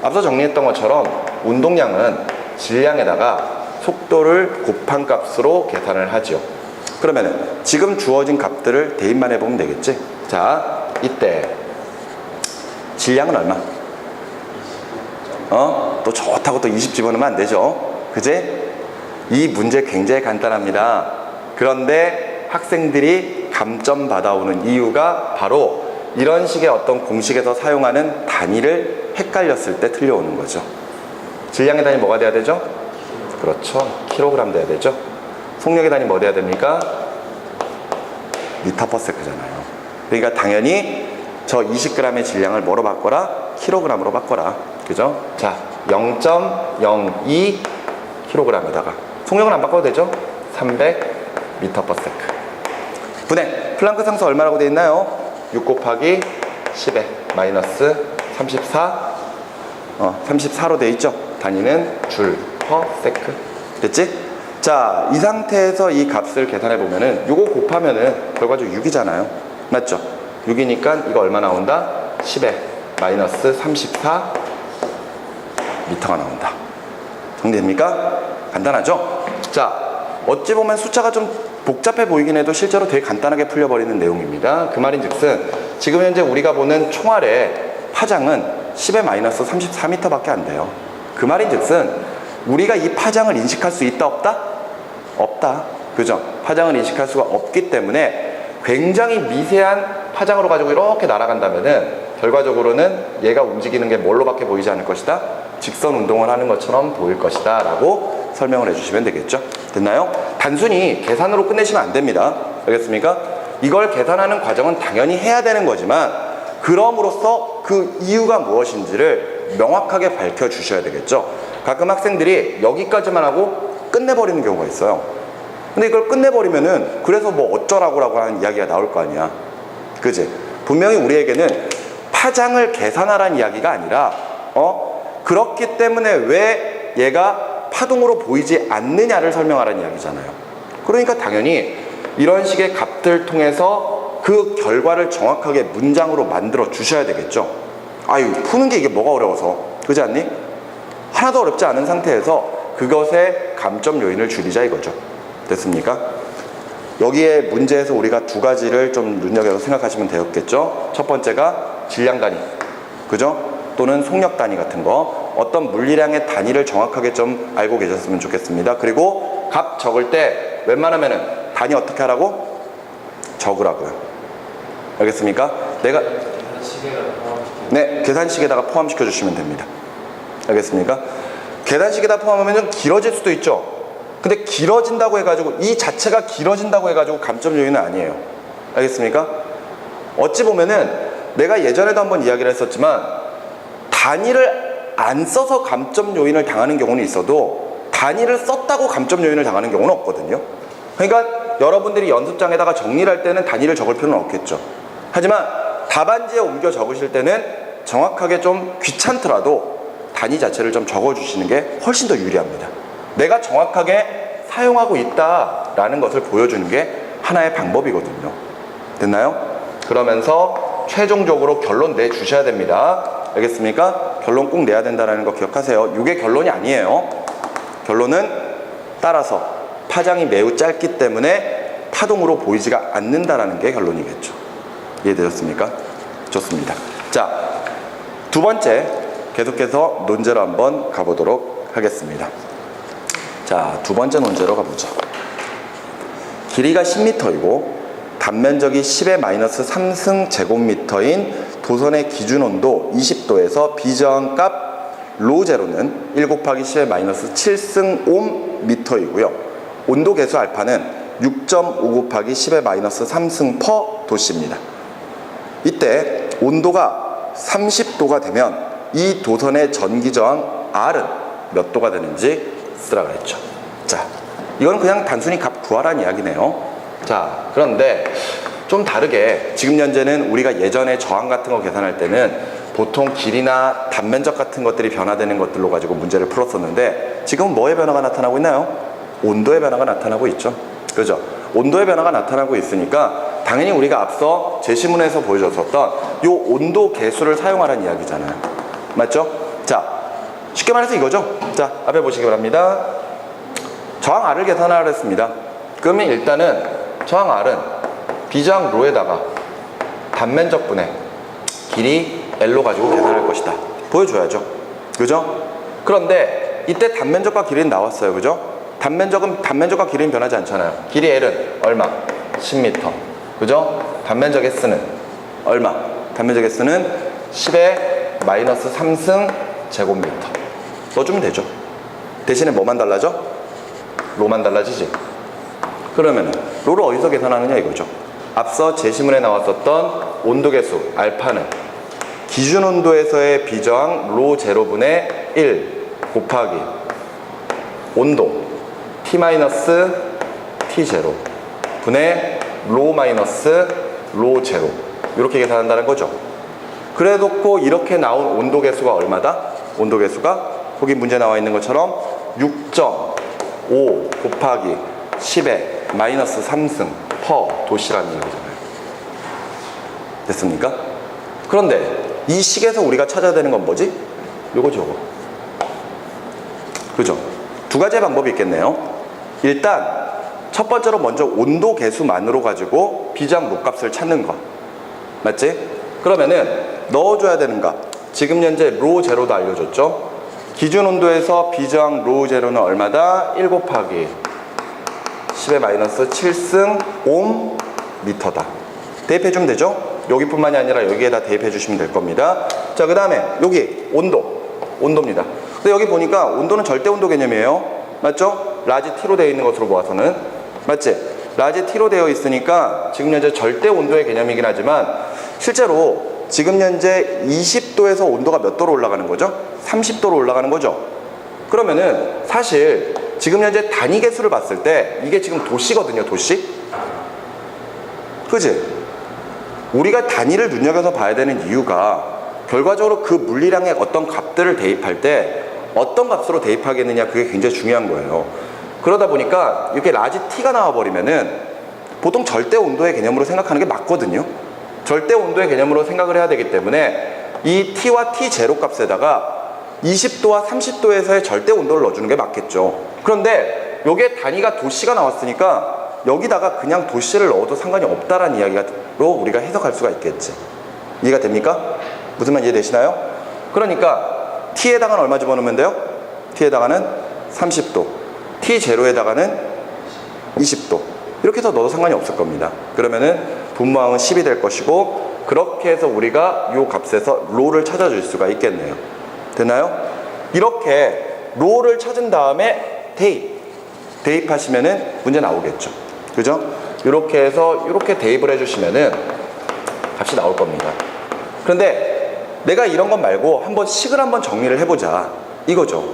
앞서 정리했던 것처럼 운동량은 질량에다가 속도를 곱한 값으로 계산을 하죠. 그러면은 지금 주어진 값들을 대입만 해보면 되겠지? 자, 이때 질량은 얼마? 또 좋다고 또 20 집어넣으면 안 되죠. 그제? 이 문제 굉장히 간단합니다. 그런데 학생들이 감점 받아오는 이유가 바로 이런 식의 어떤 공식에서 사용하는 단위를 헷갈렸을 때 틀려오는 거죠. 질량의 단위 뭐가 돼야 되죠? 그렇죠. 킬로그램 돼야 되죠. 속력의 단위 뭐 돼야 됩니까? 미터 퍼 세크잖아요. 그러니까 당연히 저 20g의 질량을 뭐로 바꿔라? 킬로그램으로 바꿔라. 그죠? 자, 0.02 킬로그램에다가 속력은 안 바꿔도 되죠? 300 미터 퍼 세크. 분해. 플랑크 상수 얼마라고 되어 있나요? 6 곱하기 10에 마이너스 34. 34로 되어 있죠? 단위는 줄 퍼 세크. 됐지? 자, 이 상태에서 이 값을 계산해 보면은 요거 곱하면은 결과적으로 6이잖아요. 맞죠? 6이니까 이거 얼마 나온다? 10에 마이너스 34 미터가 나온다. 정리됩니까? 간단하죠? 자, 어찌 보면 숫자가 좀 복잡해 보이긴 해도 실제로 되게 간단하게 풀려버리는 내용입니다. 그 말인즉슨 지금 현재 우리가 보는 총알의 파장은 10에 마이너스 34m 밖에 안 돼요. 그 말인즉슨 우리가 이 파장을 인식할 수 있다 없다? 없다. 그죠? 파장을 인식할 수가 없기 때문에 굉장히 미세한 파장으로 가지고 이렇게 날아간다면은 결과적으로는 얘가 움직이는 게 뭘로밖에 보이지 않을 것이다? 직선 운동을 하는 것처럼 보일 것이다 라고 설명을 해주시면 되겠죠. 됐나요? 단순히 계산으로 끝내시면 안 됩니다. 알겠습니까? 이걸 계산하는 과정은 당연히 해야 되는 거지만 그럼으로써 그 이유가 무엇인지를 명확하게 밝혀주셔야 되겠죠. 가끔 학생들이 여기까지만 하고 끝내버리는 경우가 있어요. 근데 이걸 끝내버리면은 그래서 뭐 어쩌라고라고 하는 이야기가 나올 거 아니야. 그지? 분명히 우리에게는 파장을 계산하라는 이야기가 아니라 그렇기 때문에 왜 얘가 파동으로 보이지 않느냐를 설명하라는 이야기잖아요. 그러니까 당연히 이런 식의 값들 통해서 그 결과를 정확하게 문장으로 만들어 주셔야 되겠죠. 아유, 푸는 게 이게 뭐가 어려워서. 그렇지 않니? 하나도 어렵지 않은 상태에서 그것의 감점 요인을 줄이자 이거죠. 됐습니까? 여기에 문제에서 우리가 두 가지를 좀 눈여겨서 생각하시면 되었겠죠. 첫 번째가 질량 단위, 그죠? 또는 속력 단위 같은 거, 어떤 물리량의 단위를 정확하게 좀 알고 계셨으면 좋겠습니다. 그리고 값 적을 때 웬만하면은 단위 어떻게 하라고? 적으라고요. 알겠습니까? 내가 네, 계산식에다가 포함시켜 주시면 됩니다. 알겠습니까? 계산식에다 포함하면 좀 길어질 수도 있죠. 근데 길어진다고 해가지고 이 자체가 길어진다고 해가지고 감점 요인은 아니에요. 알겠습니까? 어찌 보면은 내가 예전에도 한번 이야기를 했었지만 단위를 안 써서 감점 요인을 당하는 경우는 있어도 단위를 썼다고 감점 요인을 당하는 경우는 없거든요. 그러니까 여러분들이 연습장에다가 정리를 할 때는 단위를 적을 필요는 없겠죠. 하지만 답안지에 옮겨 적으실 때는 정확하게 좀 귀찮더라도 단위 자체를 좀 적어주시는 게 훨씬 더 유리합니다. 내가 정확하게 사용하고 있다라는 것을 보여주는 게 하나의 방법이거든요. 됐나요? 그러면서 최종적으로 결론 내주셔야 됩니다. 알겠습니까? 결론 꼭 내야 된다는 거 기억하세요. 이게 결론이 아니에요. 결론은 따라서 파장이 매우 짧기 때문에 파동으로 보이지가 않는다라는 게 결론이겠죠. 이해되셨습니까? 좋습니다. 자, 두 번째 계속해서 논제로 한번 가보도록 하겠습니다. 자, 두 번째 논제로 가보죠. 길이가 10m이고 단면적이 10의 마이너스 3승 제곱미터인 도선의 기준 온도 20도에서 비저항값 로 제로는 1 곱하기 10의 마이너스 7승 옴 미터이고요. 온도 계수 알파는 6.5 곱하기 10의 마이너스 3승 퍼 도씨입니다. 이때 온도가 30도가 되면 이 도선의 전기 저항 R은 몇 도가 되는지 쓰라고 했죠. 자, 이건 그냥 단순히 값 구하란 이야기네요. 자, 그런데 좀 다르게 지금 현재는 우리가 예전에 저항 같은 거 계산할 때는 보통 길이나 단면적 같은 것들이 변화되는 것들로 가지고 문제를 풀었었는데 지금은 뭐의 변화가 나타나고 있나요? 온도의 변화가 나타나고 있죠. 그죠? 온도의 변화가 나타나고 있으니까 당연히 우리가 앞서 제시문에서 보여줬었던 이 온도 계수를 사용하라는 이야기잖아요. 맞죠? 자, 쉽게 말해서 이거죠. 자, 앞에 보시기 바랍니다. 저항 R을 계산하라 했습니다. 그러면 일단은 저항 R은 비저항 로에다가 단면적분의 길이 L로 가지고 계산할 것이다. 보여줘야죠. 그죠? 그런데 이때 단면적과 길이는 나왔어요. 그죠? 단면적과 길이는 변하지 않잖아요. 길이 L은 얼마? 10m. 그죠? 단면적 S는 얼마? 단면적 S는 10의 마이너스 3승 제곱미터. 넣어주면 되죠. 대신에 뭐만 달라져? 로만 달라지지. 그러면 로를 어디서 계산하느냐 이거죠. 앞서 제시문에 나왔었던 온도계수 알파는 기준 온도에서의 비저항 로 제로분의 1 곱하기 온도 T 마이너스 T 제로 분의 로 마이너스 로 제로 이렇게 계산한다는 거죠. 그래 놓고 이렇게 나온 온도계수가 얼마다? 온도계수가 거기 문제 나와 있는 것처럼 6.5 곱하기 10의 마이너스 3승 퍼 도시라는 얘기잖아요. 됐습니까? 그런데 이 식에서 우리가 찾아야 되는 건 뭐지? 요거죠, 요거. 그죠? 두 가지의 방법이 있겠네요. 일단 첫 번째로 먼저 온도 계수만으로 가지고 비저항 로 값을 찾는 거. 맞지? 그러면은 넣어줘야 되는 값. 지금 현재 로 제로도 알려줬죠? 기준 온도에서 비저항 로 제로는 얼마다? 1 곱하기 10의 마이너스 7승 옴 미터다. 대입해주면 되죠? 여기뿐만이 아니라 여기에다 대입해주시면 될 겁니다. 자, 그 다음에 여기 온도입니다. 근데 여기 보니까 온도는 절대 온도 개념이에요. 맞죠? 라지 T로 되어 있는 것으로 보아서는. 맞지? 라지 T로 되어 있으니까 지금 현재 절대 온도의 개념이긴 하지만 실제로 지금 현재 20도에서 온도가 몇 도로 올라가는 거죠? 30도로 올라가는 거죠. 그러면은 사실 지금 현재 단위 계수를 봤을 때 이게 지금 도씨거든요. 도씨. 그지? 우리가 단위를 눈여겨서 봐야 되는 이유가 결과적으로 그 물리량의 어떤 값들을 대입할 때 어떤 값으로 대입하겠느냐, 그게 굉장히 중요한 거예요. 그러다 보니까 이렇게 라지 T가 나와버리면은 보통 절대 온도의 개념으로 생각하는 게 맞거든요. 절대 온도의 개념으로 생각을 해야 되기 때문에 이 T와 T 제로 값에다가 20도와 30도에서의 절대 온도를 넣어주는 게 맞겠죠. 그런데 여기에 단위가 도씨가 나왔으니까 여기다가 그냥 도씨를 넣어도 상관이 없다라는 이야기로 우리가 해석할 수가 있겠지. 이해가 됩니까? 무슨 말 이해되시나요? 그러니까 T에다가는 얼마 집어넣으면 돼요? T에다가는 30도, T0에다가는 20도 이렇게 해서 넣어도 상관이 없을 겁니다. 그러면은 분모항은 10이 될 것이고 그렇게 해서 우리가 이 값에서 로를 찾아줄 수가 있겠네요. 되나요? 이렇게 로를 찾은 다음에 대입하시면은 문제 나오겠죠. 그죠? 이렇게 해서 이렇게 대입을 해주시면은 값이 나올 겁니다. 그런데 내가 이런 것 말고 한번 식을 한번 정리를 해보자 이거죠.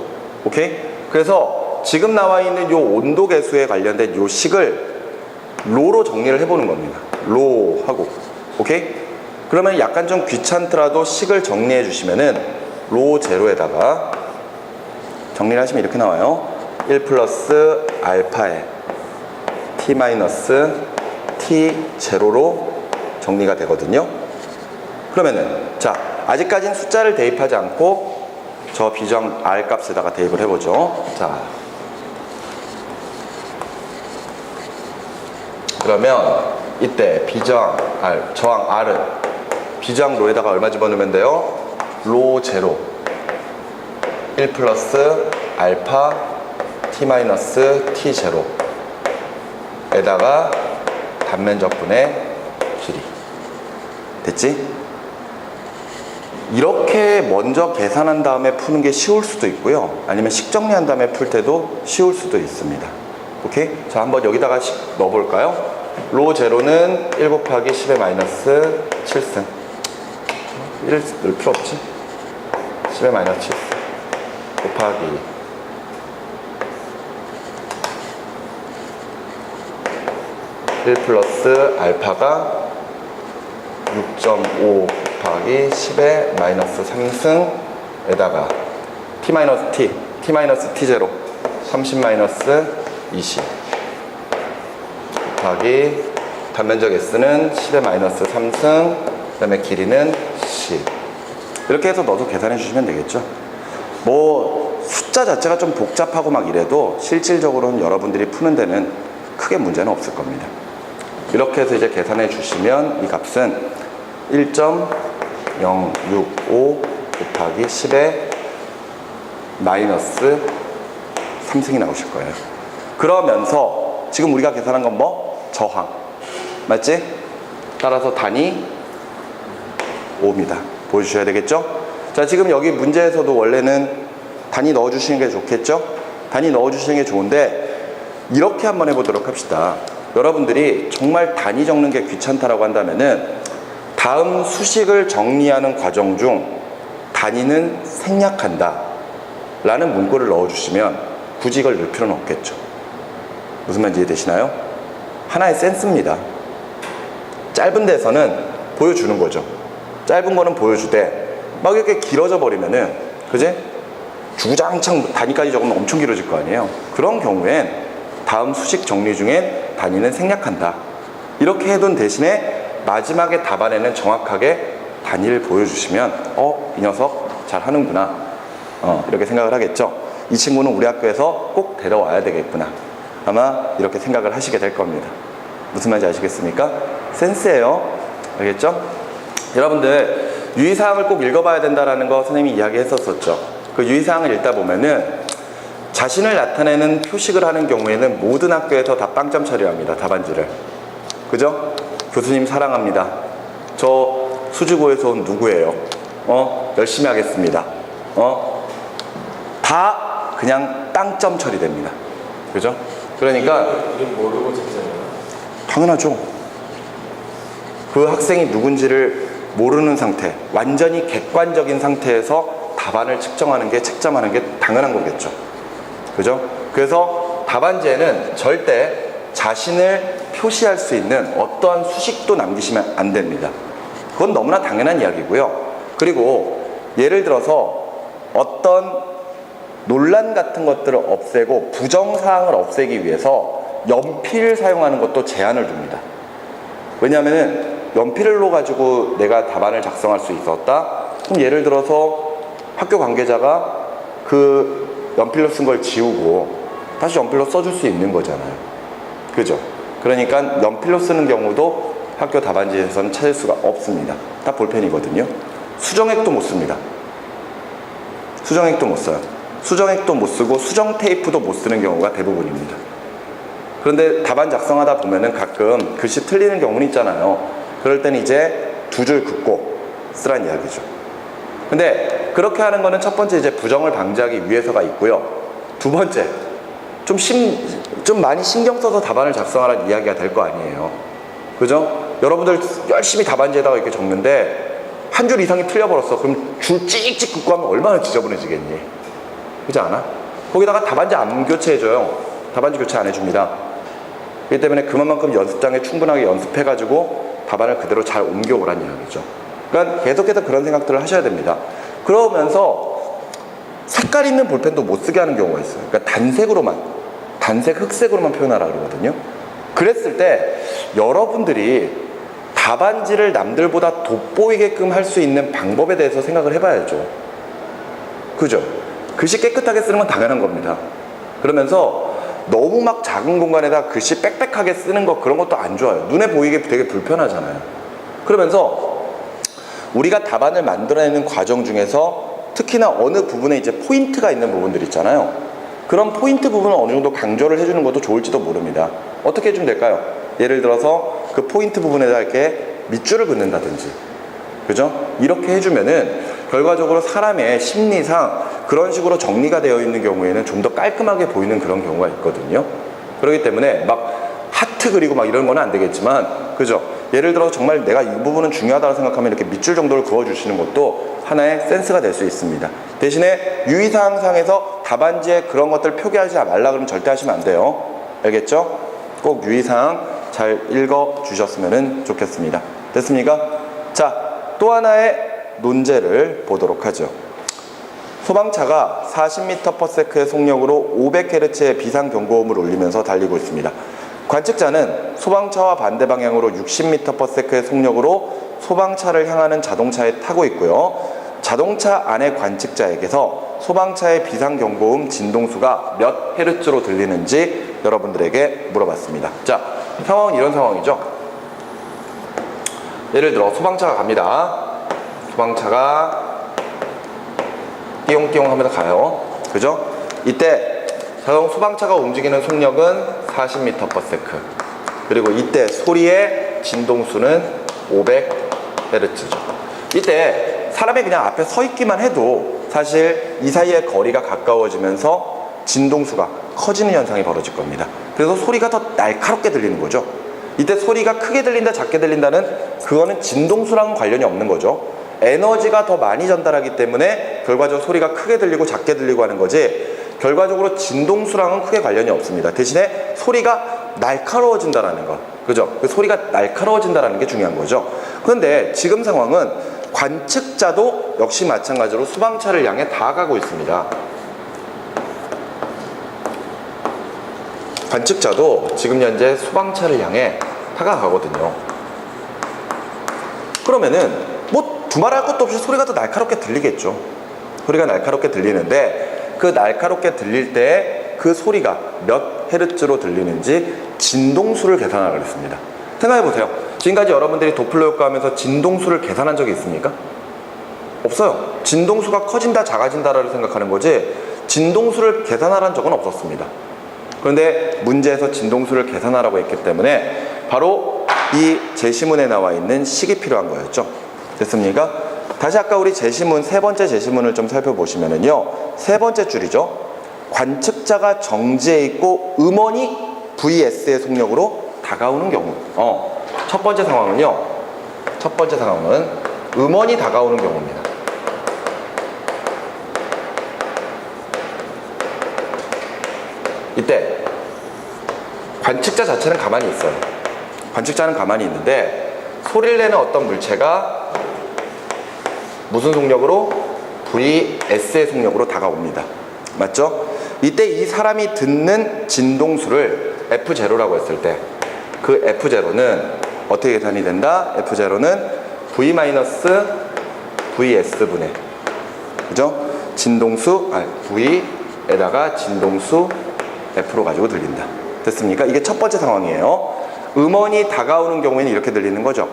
오케이? 그래서 지금 나와 있는 이 온도 계수에 관련된 이 식을 로로 정리를 해보는 겁니다. 로 하고. 오케이? 그러면 약간 좀 귀찮더라도 식을 정리해 주시면은 로 제로에다가 정리를 하시면 이렇게 나와요. 1 플러스 알파에 t 마이너스 t 제로로 정리가 되거든요. 그러면은 자, 아직까지는 숫자를 대입하지 않고 저 비저항 R 값에다가 대입을 해보죠. 자, 그러면 이때 비저항 R, 저항 R은 비저항 로에다가 얼마 집어넣으면 돼요? 로 제로 1 플러스 알파 t 마이너스 t 제로 에다가 단면적분의 길이. 됐지? 이렇게 먼저 계산한 다음에 푸는 게 쉬울 수도 있고요. 아니면 식 정리한 다음에 풀 때도 쉬울 수도 있습니다. 오케이? 자, 한번 여기다가 넣어볼까요? 로 제로는 1 곱하기 10의 마이너스 7승. 1을 넣을 필요 없지? 10의 마이너스 7승 곱하기 1 플러스 알파가 6.5 곱하기 10의 마이너스 3승에다가 t 마이너스 t 마이너스 t0 30 마이너스 20 곱하기 단면적 s는 10의 마이너스 3승 그 다음에 길이는 10 이렇게 해서 넣어서 계산해 주시면 되겠죠. 뭐 숫자 자체가 좀 복잡하고 막 이래도 실질적으로는 여러분들이 푸는 데는 크게 문제는 없을 겁니다. 이렇게 해서 이제 계산해 주시면 이 값은 1.065 곱하기 10의 마이너스 3승이 나오실 거예요. 그러면서 지금 우리가 계산한 건 뭐? 저항. 맞지? 따라서 단위 5입니다. 보여주셔야 되겠죠? 자, 지금 여기 문제에서도 원래는 단위 넣어주시는 게 좋겠죠? 단위 넣어주시는 게 좋은데 이렇게 한번 해보도록 합시다. 여러분들이 정말 단위 적는 게 귀찮다라고 한다면은 다음 수식을 정리하는 과정 중 단위는 생략한다 라는 문구를 넣어주시면 굳이 이걸 넣을 필요는 없겠죠. 무슨 말인지 이해되시나요? 하나의 센스입니다. 짧은 데서는 보여주는 거죠. 짧은 거는 보여주되 막 이렇게 길어져 버리면은 그지? 주구장창 단위까지 적으면 엄청 길어질 거 아니에요. 그런 경우엔 다음 수식 정리 중엔 단위는 생략한다 이렇게 해둔 대신에 마지막에 답안에는 정확하게 단위를 보여주시면 이 녀석 잘 하는구나 이렇게 생각을 하겠죠. 이 친구는 우리 학교에서 꼭 데려와야 되겠구나 아마 이렇게 생각을 하시게 될 겁니다. 무슨 말인지 아시겠습니까? 센스예요. 알겠죠? 여러분들 유의사항을 꼭 읽어봐야 된다는 거 선생님이 이야기했었죠. 그 유의사항을 읽다 보면은 자신을 나타내는 표식을 하는 경우에는 모든 학교에서 다 빵점 처리합니다. 답안지를. 그죠? 교수님 사랑합니다. 저 수지고에서 온 누구예요? 열심히 하겠습니다. 다 그냥 빵점 처리됩니다. 그죠? 그러니까 이름 모르고 책자예요. 당연하죠. 그 학생이 누군지를 모르는 상태, 완전히 객관적인 상태에서 답안을 측정하는 게, 책정하는 게 당연한 거겠죠. 그죠? 그래서 답안지에는 절대 자신을 표시할 수 있는 어떠한 수식도 남기시면 안 됩니다. 그건 너무나 당연한 이야기고요. 그리고 예를 들어서 어떤 논란 같은 것들을 없애고 부정사항을 없애기 위해서 연필을 사용하는 것도 제한을 둡니다. 왜냐하면 연필로 가지고 내가 답안을 작성할 수 있었다? 그럼 예를 들어서 학교 관계자가 그 연필로 쓴 걸 지우고 다시 연필로 써줄 수 있는 거잖아요. 그죠? 그러니까 연필로 쓰는 경우도 학교 답안지에서는 찾을 수가 없습니다. 다 볼펜이거든요. 수정액도 못 씁니다. 수정액도 못 써요. 수정액도 못 쓰고 수정 테이프도 못 쓰는 경우가 대부분입니다. 그런데 답안 작성하다 보면은 가끔 글씨 틀리는 경우는 있잖아요. 그럴 때는 이제 두 줄 긋고 쓰란 이야기죠. 근데 그렇게 하는 거는 첫 번째 이제 부정을 방지하기 위해서가 있고요. 두 번째, 좀 많이 신경 써서 답안을 작성하라는 이야기가 될 거 아니에요. 그죠? 여러분들 열심히 답안지에다가 이렇게 적는데 한 줄 이상이 틀려버렸어. 그럼 줄 찍찍 긋고 하면 얼마나 지저분해지겠니? 그렇지 않아? 거기다가 답안지 안 교체해줘요. 답안지 교체 안 해줍니다. 그렇기 때문에 그만큼 연습장에 충분하게 연습해가지고 답안을 그대로 잘 옮겨오란 이야기죠. 그러니까 계속해서 그런 생각들을 하셔야 됩니다. 그러면서 색깔 있는 볼펜도 못 쓰게 하는 경우가 있어요. 그러니까 단색, 흑색으로만 표현하라 그러거든요. 그랬을 때 여러분들이 답안지를 남들보다 돋보이게끔 할 수 있는 방법에 대해서 생각을 해봐야죠. 그죠? 글씨 깨끗하게 쓰는 건 당연한 겁니다. 그러면서 너무 막 작은 공간에다 글씨 빽빽하게 쓰는 거 그런 것도 안 좋아요. 눈에 보이게 되게 불편하잖아요. 그러면서 우리가 답안을 만들어내는 과정 중에서 특히나 어느 부분에 이제 포인트가 있는 부분들 있잖아요. 그런 포인트 부분을 어느 정도 강조를 해주는 것도 좋을지도 모릅니다. 어떻게 해주면 될까요? 예를 들어서 그 포인트 부분에다 이렇게 밑줄을 긋는다든지, 그죠? 이렇게 해주면은 결과적으로 사람의 심리상 그런 식으로 정리가 되어 있는 경우에는 좀 더 깔끔하게 보이는 그런 경우가 있거든요. 그렇기 때문에 막 하트 그리고 막 이런 건 안 되겠지만, 그죠? 예를 들어 정말 내가 이 부분은 중요하다고 생각하면 이렇게 밑줄 정도를 그어주시는 것도 하나의 센스가 될 수 있습니다. 대신에 유의사항상에서 답안지에 그런 것들 표기하지 말라 그러면 절대 하시면 안 돼요. 알겠죠? 꼭 유의사항 잘 읽어주셨으면 좋겠습니다. 됐습니까? 자, 또 하나의 논제를 보도록 하죠. 소방차가 40m/s의 속력으로 500Hz의 비상경고음을 울리면서 달리고 있습니다. 관측자는 소방차와 반대 방향으로 60m/s의 속력으로 소방차를 향하는 자동차에 타고 있고요. 자동차 안의 관측자에게서 소방차의 비상경고음 진동수가 몇 헤르츠로 들리는지 여러분들에게 물어봤습니다. 자, 상황은 이런 상황이죠. 예를 들어 소방차가 갑니다. 소방차가 띠용띠용 하면서 가요. 그죠? 이때 자동 소방차가 움직이는 속력은 40m/s. 그리고 이때 소리의 진동수는 500Hz죠. 이때 사람이 그냥 앞에 서 있기만 해도 사실 이 사이의 거리가 가까워지면서 진동수가 커지는 현상이 벌어질 겁니다. 그래서 소리가 더 날카롭게 들리는 거죠. 이때 소리가 크게 들린다, 작게 들린다는 그거는 진동수랑은 관련이 없는 거죠. 에너지가 더 많이 전달하기 때문에 결과적으로 소리가 크게 들리고 작게 들리고 하는 거지, 결과적으로 진동수랑은 크게 관련이 없습니다. 대신에 소리가 날카로워진다는 거, 그죠? 그 소리가 날카로워진다는 게 중요한 거죠. 그런데 지금 상황은 관측자도 역시 마찬가지로 소방차를 향해 다가가고 있습니다. 관측자도 지금 현재 소방차를 향해 다가가거든요. 그러면은 뭐 두말할 것도 없이 소리가 더 날카롭게 들리겠죠. 소리가 날카롭게 들리는데 그 날카롭게 들릴 때 그 소리가 몇 헤르츠로 들리는지 진동수를 계산하라고 했습니다. 생각해 보세요. 지금까지 여러분들이 도플러 효과 하면서 진동수를 계산한 적이 있습니까? 없어요. 진동수가 커진다 작아진다를 생각하는 거지 진동수를 계산하라는 적은 없었습니다. 그런데 문제에서 진동수를 계산하라고 했기 때문에 바로 이 제시문에 나와 있는 식이 필요한 거였죠. 됐습니까? 다시 아까 우리 제시문, 세 번째 제시문을 좀 살펴보시면은요, 세 번째 줄이죠. 관측자가 정지해 있고 음원이 VS의 속력으로 다가오는 경우. 첫 번째 상황은요, 첫 번째 상황은 음원이 다가오는 경우입니다. 이때 관측자 자체는 가만히 있어요. 관측자는 가만히 있는데 소리를 내는 어떤 물체가 무슨 속력으로? VS의 속력으로 다가옵니다. 맞죠? 이때 이 사람이 듣는 진동수를 F0라고 했을 때 그 F0는 어떻게 계산이 된다? F0는 V-VS분의, 그죠? 진동수, V에다가 진동수 F로 가지고 들린다. 됐습니까? 이게 첫 번째 상황이에요. 음원이 다가오는 경우에는 이렇게 들리는 거죠.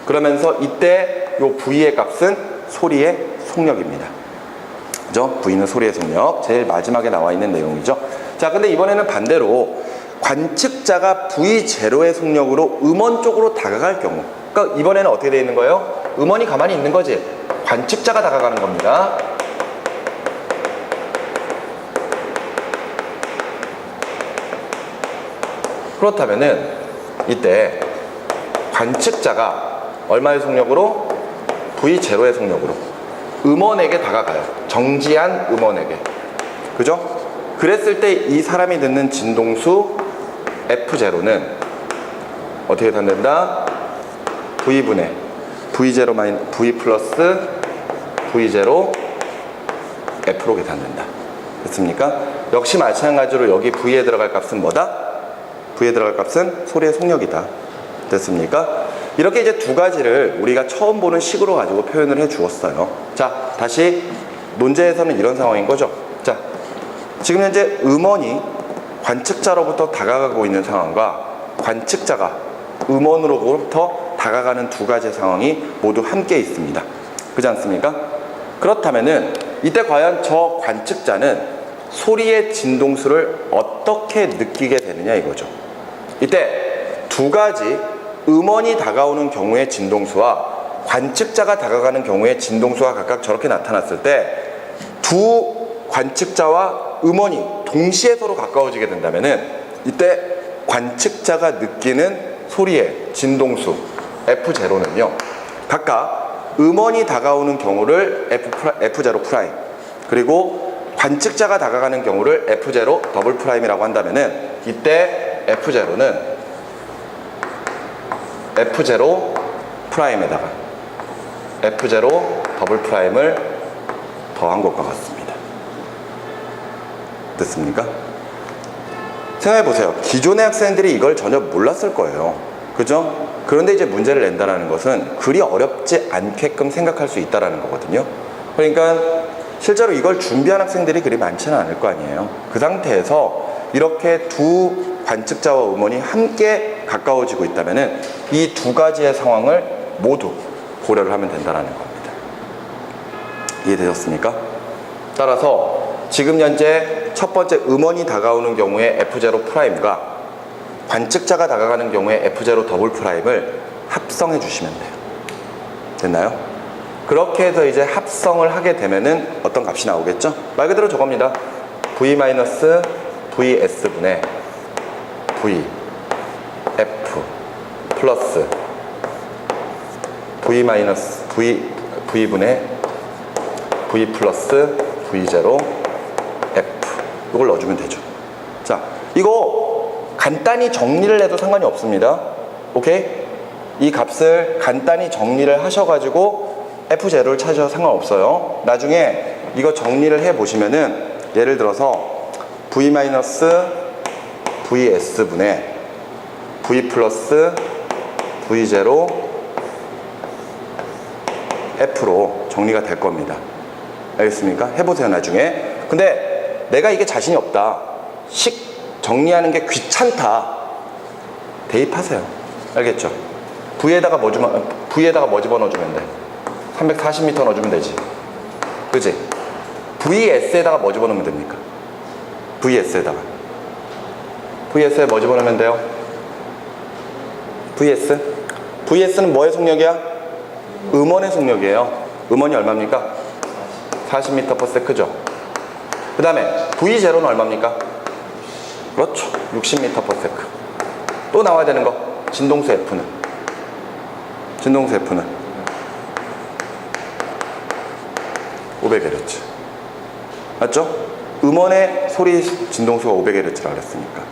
그러면서 이때 요 V의 값은 소리의 속력입니다. 그죠? V는 소리의 속력. 제일 마지막에 나와 있는 내용이죠. 자, 근데 이번에는 반대로 관측자가 V0의 속력으로 음원 쪽으로 다가갈 경우. 그러니까 이번에는 어떻게 되어 있는 거예요? 음원이 가만히 있는 거지. 관측자가 다가가는 겁니다. 그렇다면은 이때 관측자가 얼마의 속력으로? V0의 속력으로 음원에게 다가가요. 정지한 음원에게. 그죠? 그랬을 때 이 사람이 듣는 진동수 F0는 어떻게 계산된다? V분의 V0 마이너스 V 플러스 V0 F로 계산된다. 됐습니까? 역시 마찬가지로 여기 V에 들어갈 값은 뭐다? V에 들어갈 값은 소리의 속력이다. 됐습니까? 이렇게 이제 두 가지를 우리가 처음 보는 식으로 가지고 표현을 해 주었어요. 자, 다시 논제에서는 이런 상황인 거죠. 자, 지금 현재 음원이 관측자로부터 다가가고 있는 상황과 관측자가 음원으로부터 다가가는 두 가지 상황이 모두 함께 있습니다. 그렇지 않습니까? 그렇다면은 이때 과연 저 관측자는 소리의 진동수를 어떻게 느끼게 되느냐 이거죠. 이때 두 가지 음원이 다가오는 경우의 진동수와 관측자가 다가가는 경우에 진동수가 각각 저렇게 나타났을 때 두 관측자와 음원이 동시에 서로 가까워지게 된다면은 이때 관측자가 느끼는 소리의 진동수 F0는요 각각 음원이 다가오는 경우를 F0 프라임 그리고 관측자가 다가가는 경우를 F0 더블 프라임이라고 한다면은 이때 F0는 F0 프라임에다가 F0 더블 프라임을 더한 것과 같습니다. 됐습니까? 생각해보세요. 기존의 학생들이 이걸 전혀 몰랐을 거예요. 그죠? 그런데 이제 문제를 낸다는 것은 그리 어렵지 않게끔 생각할 수 있다는 거거든요. 그러니까 실제로 이걸 준비한 학생들이 그리 많지는 않을 거 아니에요. 그 상태에서 이렇게 두 관측자와 음원이 함께 가까워지고 있다면 이 두 가지의 상황을 모두 고려를 하면 된다는 겁니다. 이해되셨습니까? 따라서 지금 현재 첫 번째 음원이 다가오는 경우에 F0 프라임과 관측자가 다가가는 경우에 F0 더블 프라임을 합성해 주시면 돼요. 됐나요? 그렇게 해서 이제 합성을 하게 되면은 어떤 값이 나오겠죠? 말 그대로 저겁니다. V-VS분의 V F 플러스 V분의 V 플러스 V0 F 이걸 넣어주면 되죠. 자, 이거 간단히 정리를 해도 상관이 없습니다. 오케이? 이 값을 간단히 정리를 하셔가지고 F0를 찾으셔도 상관없어요. 나중에 이거 정리를 해보시면은 예를 들어서 V-VS분의 V 플러스 V0 F로 정리가 될 겁니다. 알겠습니까? 해보세요, 나중에. 근데 내가 이게 자신이 없다. 정리하는 게 귀찮다. 대입하세요. 알겠죠? V에다가 뭐 집어넣어주면 돼? 340m 넣어주면 되지. 그지? VS에다가 뭐 집어넣으면 됩니까? VS에다가. VS에 뭐 집어넣으면 돼요? VS? VS는 뭐의 속력이야? 음원의 속력이에요. 음원이 얼마입니까? 40m/s죠. 그 다음에 V0는 얼마입니까? 그렇죠. 60m/s. 또 나와야 되는 거. 진동수 F는 500Hz. 맞죠? 음원의 소리 진동수가 500Hz라고 그랬으니까.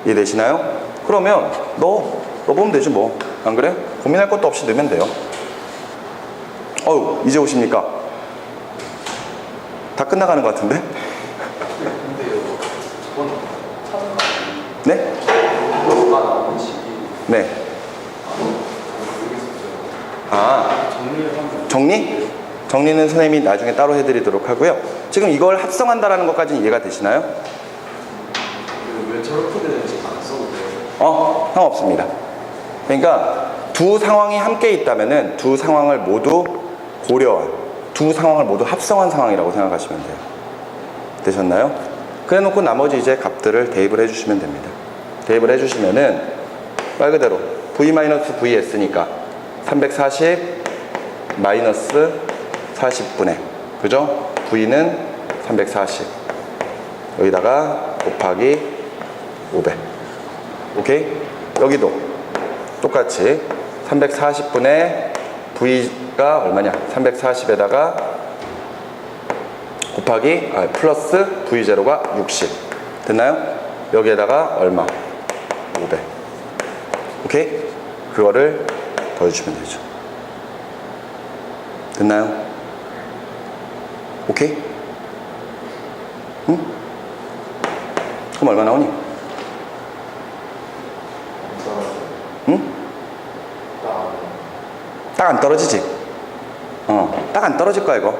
이해되시나요? 그러면 넣어보면 되지 뭐. 안 그래? 고민할 것도 없이 넣으면 돼요. 어우, 이제 오십니까? 다 끝나가는 것 같은데? 네? 네. 정리? 정리는 선생님이 나중에 따로 해드리도록 하고요. 지금 이걸 합성한다라는 것까지는 이해가 되시나요? 왜 저렇게 되는지 안 써도 돼요? 상관없습니다. 그러니까 두 상황이 함께 있다면은 두 상황을 모두 고려한, 두 상황을 모두 합성한 상황이라고 생각하시면 돼요. 되셨나요? 그래 놓고 나머지 이제 값들을 대입을 해주시면 됩니다. 대입을 해주시면은 말 그대로 V-VS니까 340 마이너스 40분의, 그죠? V는 340 여기다가 곱하기 500. 오케이? 여기도 똑같이 340분의 V가 얼마냐? 340에다가 곱하기 플러스 V0가 60. 됐나요? 여기에다가 얼마? 500. 오케이? 그거를 더해주면 되죠. 됐나요? 오케이? 응? 그럼 얼마 나오니? 응? 딱 안 떨어지지? 딱 안 떨어질 거야 이거.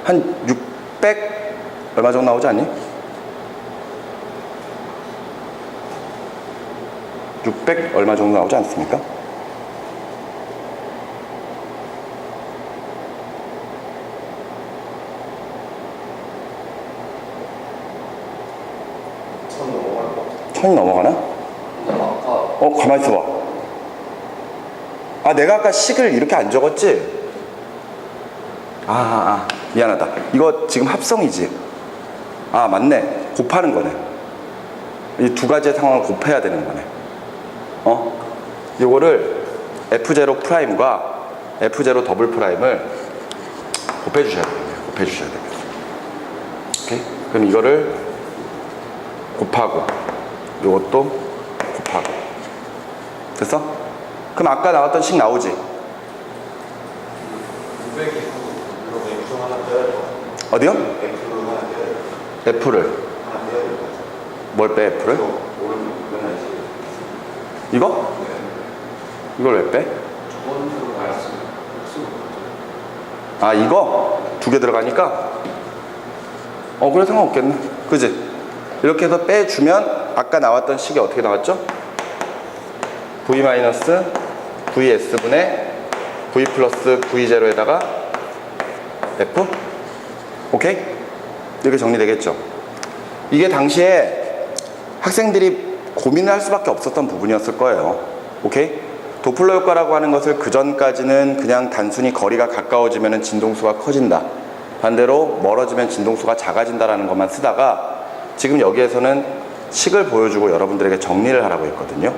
한 600 얼마 정도 나오지 않니? 600 얼마 정도 나오지 않습니까? 천이 넘어가나? 가만히 있어봐. 아, 내가 아까 식을 이렇게 안 적었지? 미안하다. 이거 지금 합성이지? 아, 맞네. 곱하는 거네. 이 두 가지의 상황을 곱해야 되는 거네. 이거를 F0 프라임과 F0 더블 프라임을 곱해주셔야 되겠네요. 곱해주셔야 되겠네요. 오케이? 그럼 이거를 곱하고, 이것도 곱하고. 됐어? 그럼 아까 나왔던 식 나오지? 900이 그럼 F 하나 떼야죠. 어디요? F 하나 떼야죠. F를. 하나 떼야 될 것 같아요. 뭘 빼, F를? 오른쪽 끝나지. 이거? 이걸 왜 빼? 저번으로 말씀. 아, 이거? 두 개 들어가니까? 그래, 상관없겠네. 그지? 이렇게 해서 빼주면 아까 나왔던 식이 어떻게 나왔죠? V-VS분의 V 플러스 V0에다가 F? 오케이? 이렇게 정리되겠죠? 이게 당시에 학생들이 고민을 할 수밖에 없었던 부분이었을 거예요. 오케이? 도플러 효과라고 하는 것을 그 전까지는 그냥 단순히 거리가 가까워지면 진동수가 커진다. 반대로 멀어지면 진동수가 작아진다라는 것만 쓰다가 지금 여기에서는 식을 보여주고 여러분들에게 정리를 하라고 했거든요.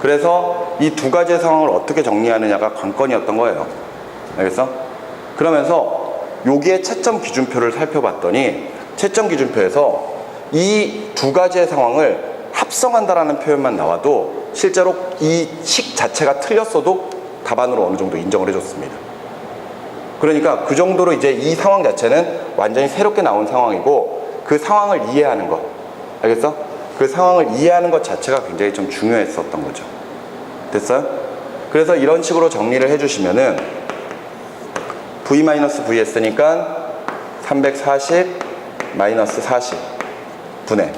그래서 이 두 가지의 상황을 어떻게 정리하느냐가 관건이었던 거예요. 알겠어? 그러면서 여기에 채점 기준표를 살펴봤더니 채점 기준표에서 이 두 가지의 상황을 합성한다라는 표현만 나와도 실제로 이 식 자체가 틀렸어도 답안으로 어느 정도 인정을 해줬습니다. 그러니까 그 정도로 이제 이 상황 자체는 완전히 새롭게 나온 상황이고 그 상황을 이해하는 것, 알겠어? 그 상황을 이해하는 것 자체가 굉장히 좀 중요했었던 거죠. 됐어요? 그래서 이런 식으로 정리를 해주시면은 V-VS니까 340 마이너스 40 분의,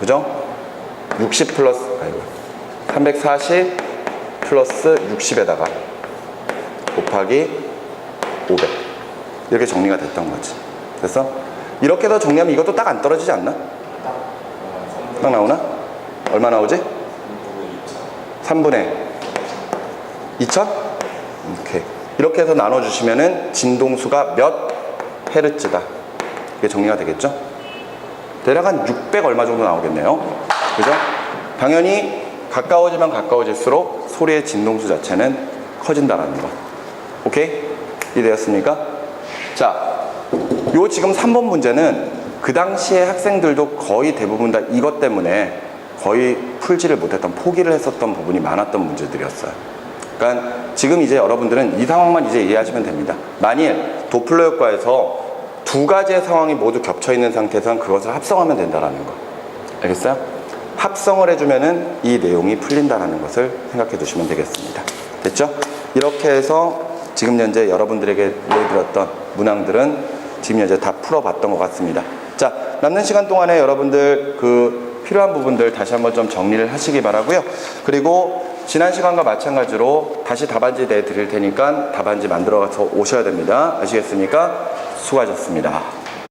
그죠? 60 플러스, 340 플러스 60에다가 곱하기 500 이렇게 정리가 됐던 거지. 됐어? 이렇게 더 정리하면 이것도 딱 안 떨어지지 않나? 딱 나오나? 얼마 나오지? 3분의 2000? 오케이. 이렇게 해서 나눠주시면은 진동수가 몇 헤르츠다. 이게 정리가 되겠죠? 대략 한 600 얼마 정도 나오겠네요. 그죠? 당연히 가까워지면 가까워질수록 소리의 진동수 자체는 커진다라는 거. 오케이? 이해되었습니까? 자, 요 지금 3번 문제는 그 당시에 학생들도 거의 대부분 다 이것 때문에 거의 풀지를 못했던, 포기를 했었던 부분이 많았던 문제들이었어요. 그러니까 지금 이제 여러분들은 이 상황만 이제 이해하시면 됩니다. 만일 도플러 효과에서 두 가지의 상황이 모두 겹쳐 있는 상태에서는 그것을 합성하면 된다라는 거. 알겠어요? 합성을 해주면은 이 내용이 풀린다라는 것을 생각해 두시면 되겠습니다. 됐죠? 이렇게 해서 지금 현재 여러분들에게 보여드렸던 문항들은 지금 현재 다 풀어봤던 것 같습니다. 자, 남는 시간 동안에 여러분들 그 필요한 부분들 다시 한번 좀 정리를 하시기 바라고요. 그리고 지난 시간과 마찬가지로 다시 답안지 내드릴 테니까 답안지 만들어 가서 오셔야 됩니다. 아시겠습니까? 수고하셨습니다.